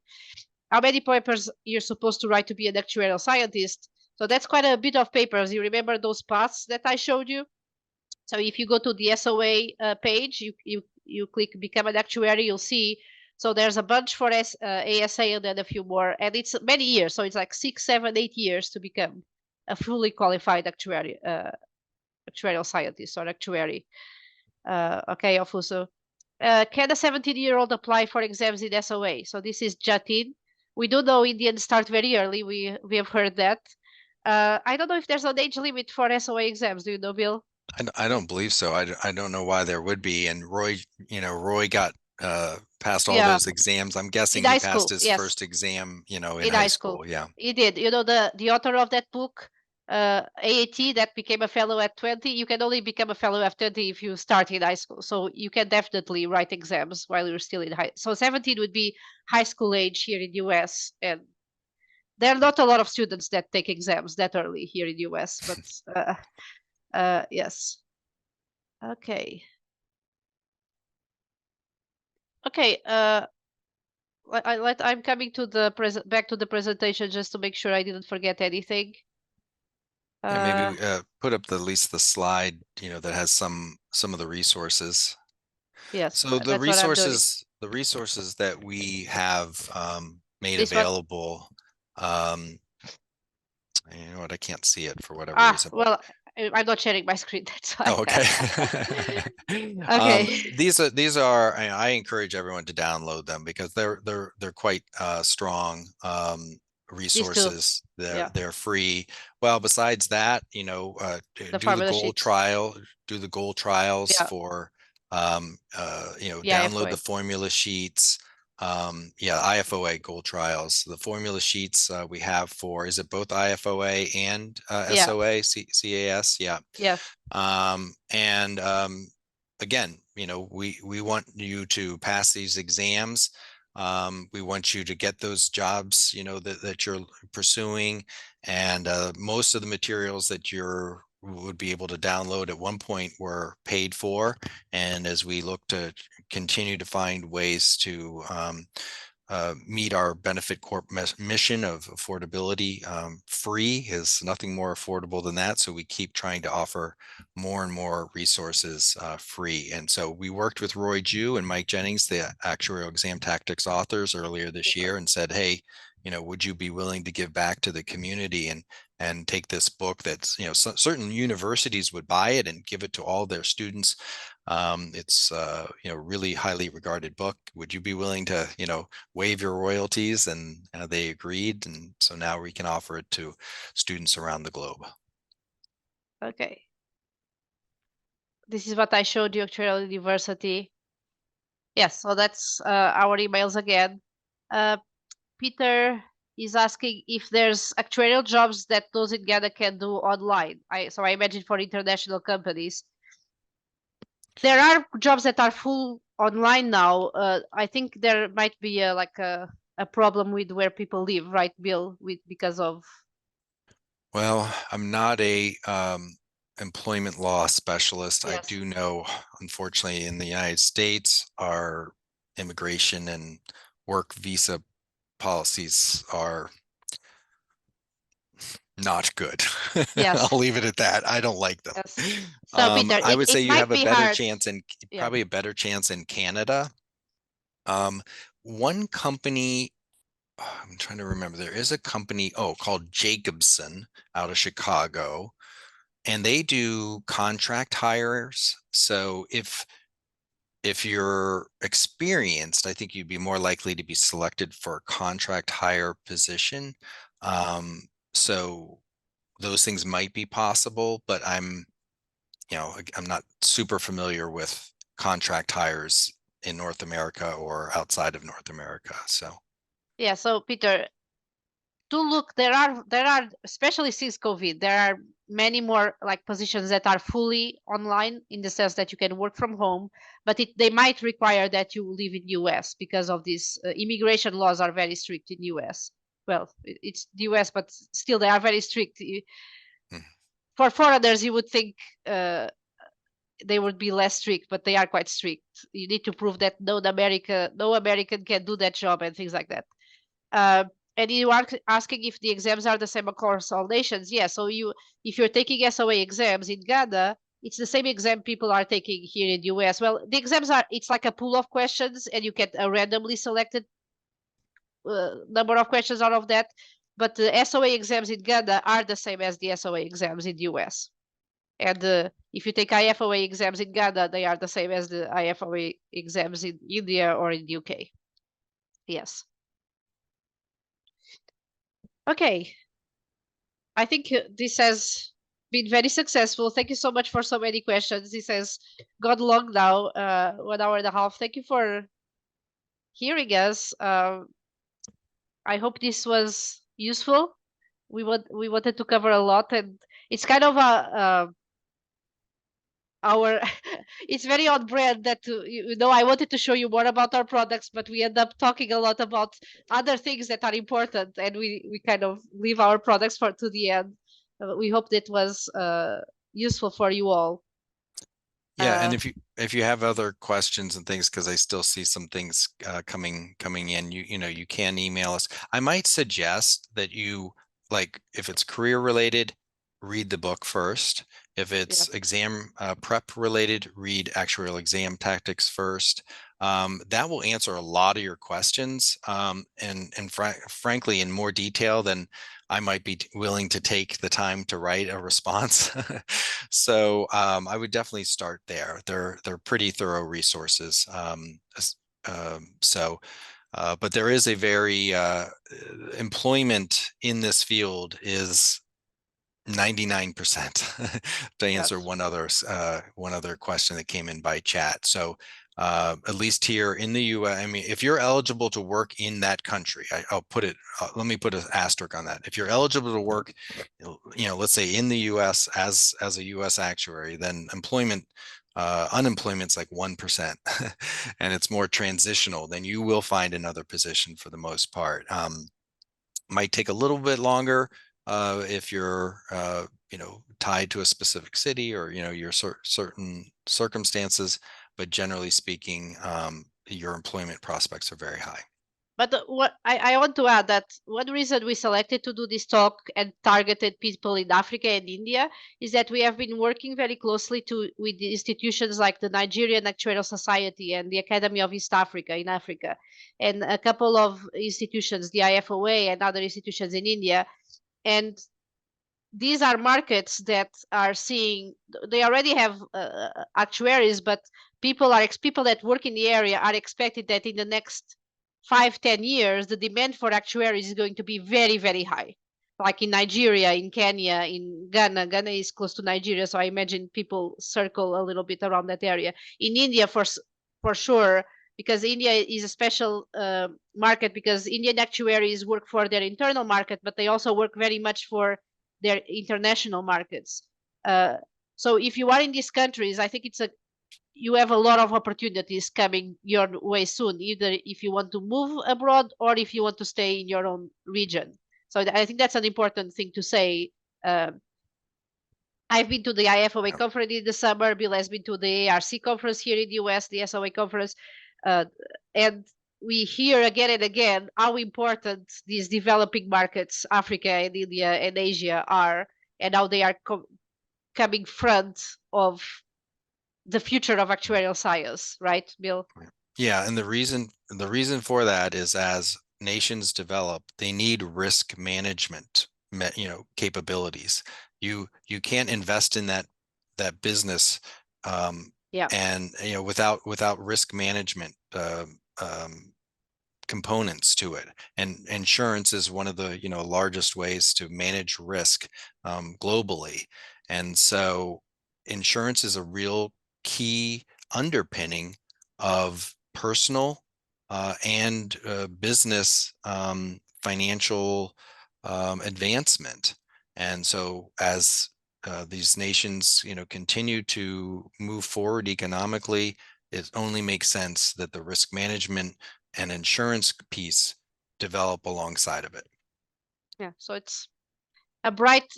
How many papers you're supposed to write to be an actuarial scientist? So that's quite a bit of papers. You remember those paths that I showed you? So if you go to the SOA page, you click become an actuary, you'll see. So there's a bunch for ASA and then a few more, and it's many years. So it's like 6, 7, 8 years to become a fully qualified actuarial scientist or actuary. Okay, Ofuso. Can a 17-year-old apply for exams in SOA? So this is Jatin. We do know Indians start very early. We have heard that. I don't know if there's an age limit for SOA exams. Do you know, Bill? I don't believe so. I don't know why there would be. And Roy got passed all those exams. I'm guessing he passed his first exam, in high school. Yeah, he did. The author of that book, AAT, that became a fellow at 20. You can only become a fellow at 20 if you start in high school. So you can definitely write exams while you're still in high. So 17 would be high school age here in US, and there are not a lot of students that take exams that early here in US. But yes. Okay. Okay. I'm coming to the back to the presentation just to make sure I didn't forget anything. Maybe put up at least the slide, that has some of the resources. Yes. So the resources that we have made available. You know what? I can't see it for whatever reason. Well, I'm not sharing my screen. That's why. Oh, okay. Okay. These are. I encourage everyone to download them because they're quite strong resources. They're free. Well, besides that, do the goal trial. Do the goal trials for download the formula sheets. IFOA goal trials. The formula sheets we have for, is it both IFOA and SOA, CAS? Yeah. Yes. And again, we want you to pass these exams. We want you to get those jobs, that you're pursuing, and most of the materials that would be able to download at one point were paid for. And as we look to continue to find ways to meet our benefit corp mission of affordability. Free is nothing more affordable than that. So we keep trying to offer more and more resources free. And so we worked with Roy Jew and Mike Jennings, the Actuarial Exam Tactics authors, earlier this year, and said, hey, would you be willing to give back to the community and take this book that's, certain universities would buy it and give it to all their students. It's really highly regarded book. Would you be willing to waive your royalties? And they agreed, and so now we can offer it to students around the globe. Okay, this is what I showed you, Actuarial University. Yes, so that's our emails again. Peter is asking if there's actuarial jobs that those in Ghana can do online. So I imagine for international companies. There are jobs that are full online now. I think there might be a problem with where people live, right, Bill? Because of. Well, I'm not a employment law specialist. Yes. I do know, unfortunately, in the United States, our immigration and work visa policies are not good. Yes. I'll leave it at that. I don't like them. Yes. So Peter, I would say you have a better hard. chance in Yeah. probably a better chance in Canada. One company, I'm trying to remember, there is a company called Jacobson out of Chicago, and they do contract hires. So if you're experienced, I think you'd be more likely to be selected for a contract hire position. So those things might be possible, but I'm not super familiar with contract hires in North America or outside of North America. So yeah, so Peter, do look, there are especially since COVID, there are many more like positions that are fully online, in the sense that you can work from home, but they might require that you live in US because of this immigration laws are very strict in US. Well, it's the US, but still they are very strict. For foreigners, you would think they would be less strict, but they are quite strict. You need to prove that no American can do that job and things like that. And you are asking if the exams are the same across all nations. Yeah, so if you're taking SOA exams in Ghana, it's the same exam people are taking here in the US. Well, the exams it's like a pool of questions, and you get a randomly selected number of questions out of that. But the SOA exams in Ghana are the same as the SOA exams in the US. And if you take IFOA exams in Ghana, they are the same as the IFOA exams in India or in the UK. Yes. Okay. I think this has been very successful. Thank you so much for so many questions. This has gone long now, 1 hour and a half. Thank you for hearing us. I hope this was useful. We wanted to cover a lot, and it's kind of it's very on brand that I wanted to show you more about our products, but we end up talking a lot about other things that are important, and we kind of leave our products to the end. We hope that was useful for you all. Yeah, and if you have other questions and things, because I still see some things coming in, you can email us. I might suggest that you, like, if it's career related, read the book first. If it's exam prep related, read Actuarial Exam Tactics first. That will answer a lot of your questions, and frankly, in more detail than I might be willing to take the time to write a response. So I would definitely start there. They're pretty thorough resources. But there is a very employment in this field is 99% to answer one other question that came in by chat. So at least here in the US, I mean, if you're eligible to work in that country, I'll put it, let me put an asterisk on that. If you're eligible to work, let's say in the US as a US actuary, then unemployment's like 1%, and it's more transitional, then you will find another position for the most part. Might take a little bit longer if you're tied to a specific city or your certain circumstances, but generally speaking, your employment prospects are very high. But what I want to add that one reason we selected to do this talk and targeted people in Africa and India is that we have been working very closely with the institutions like the Nigerian Actuarial Society and the Academy of East Africa in Africa, and a couple of institutions, the IFOA and other institutions in India. And these are markets that are seeing, they already have actuaries, but people that work in the area are expected that in the next 5-10 years, the demand for actuaries is going to be very, very high. Like in Nigeria, in Kenya, in Ghana. Ghana is close to Nigeria, so I imagine people circle a little bit around that area. In India, for sure, because India is a special market, because Indian actuaries work for their internal market, but they also work very much for their international markets. So if you are in these countries, I think you have a lot of opportunities coming your way soon, either if you want to move abroad or if you want to stay in your own region. So I think that's an important thing to say. I've been to the IFOA conference in the summer. Bill has been to the ARC conference here in the US, the SOA conference. And we hear again and again how important these developing markets, Africa and India and Asia, are, and how they are coming front of the future of actuarial science, right, Bill? Yeah, and the reason for that is as nations develop, they need risk management, capabilities. You can't invest in that business, and without risk management components to it. And insurance is one of the largest ways to manage risk globally. And so insurance is a real key underpinning of personal and business financial advancement. And so as these nations continue to move forward economically, it only makes sense that the risk management and insurance piece develop alongside of it. Yeah, so it's a bright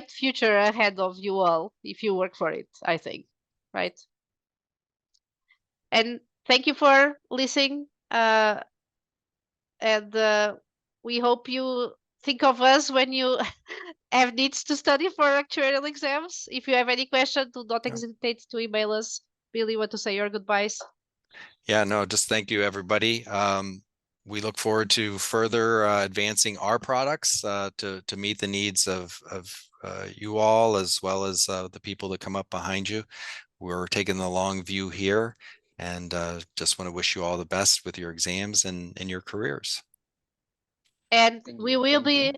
future ahead of you all if you work for it, I think, right? And thank you for listening. And we hope you think of us when you have needs to study for actuarial exams. If you have any questions, do not hesitate to email us. Bill, you want to say your goodbyes? Yeah, no, just thank you, everybody. We look forward to further advancing our products to meet the needs of you all, as well as the people that come up behind you. We're taking the long view here, and just want to wish you all the best with your exams and your careers. And we will be,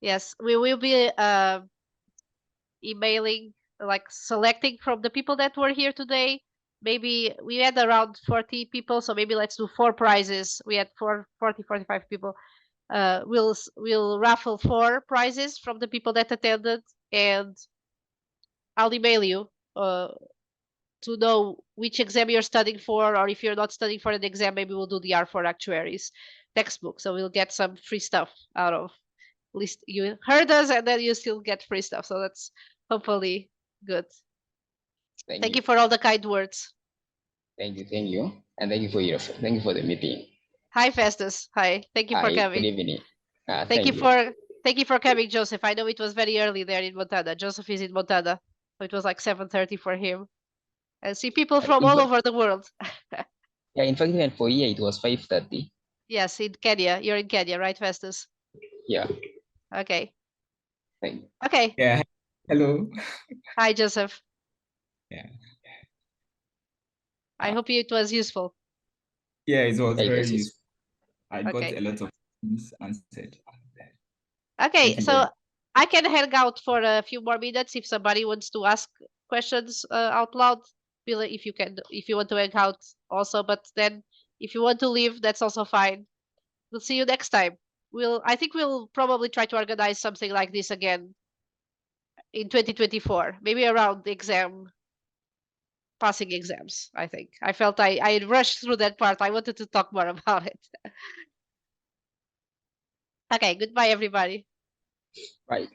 yes, we will be emailing, like selecting from the people that were here today. Maybe we had around 40 people, so maybe let's do 4 prizes. We had 45 people. We'll raffle 4 prizes from the people that attended, and I'll email you to know which exam you're studying for, or if you're not studying for an exam, maybe we'll do the R4 Actuaries textbook. So we'll get some free stuff out of, at least you heard us, and then you still get free stuff. So that's hopefully good. Thank you for all the kind words. Thank you, and thank you for the meeting. Hi, Festus. Hi, thank you for coming. Good evening. Thank you for coming, Joseph. I know it was very early there in Montana. Joseph is in Montana, so it was like 7:30 for him. And see people from all over the world. Yeah, in fact, even for here it was 5:30. Yes, in Kenya. You're in Kenya, right, Festus? Yeah. Okay. Thank you. Okay. Yeah. Hello. Hi, Joseph. Yeah. I hope it was useful. Yeah, it was very useful. useful. I got a lot of things answered. Okay, so I can hang out for a few more minutes if somebody wants to ask questions out loud. Bill, if you want to hang out also, but then if you want to leave, that's also fine. We'll see you next time. I think we'll probably try to organize something like this again in 2024, maybe around the passing exams. I think I felt I rushed through that part. I wanted to talk more about it. Okay, goodbye, everybody. Bye.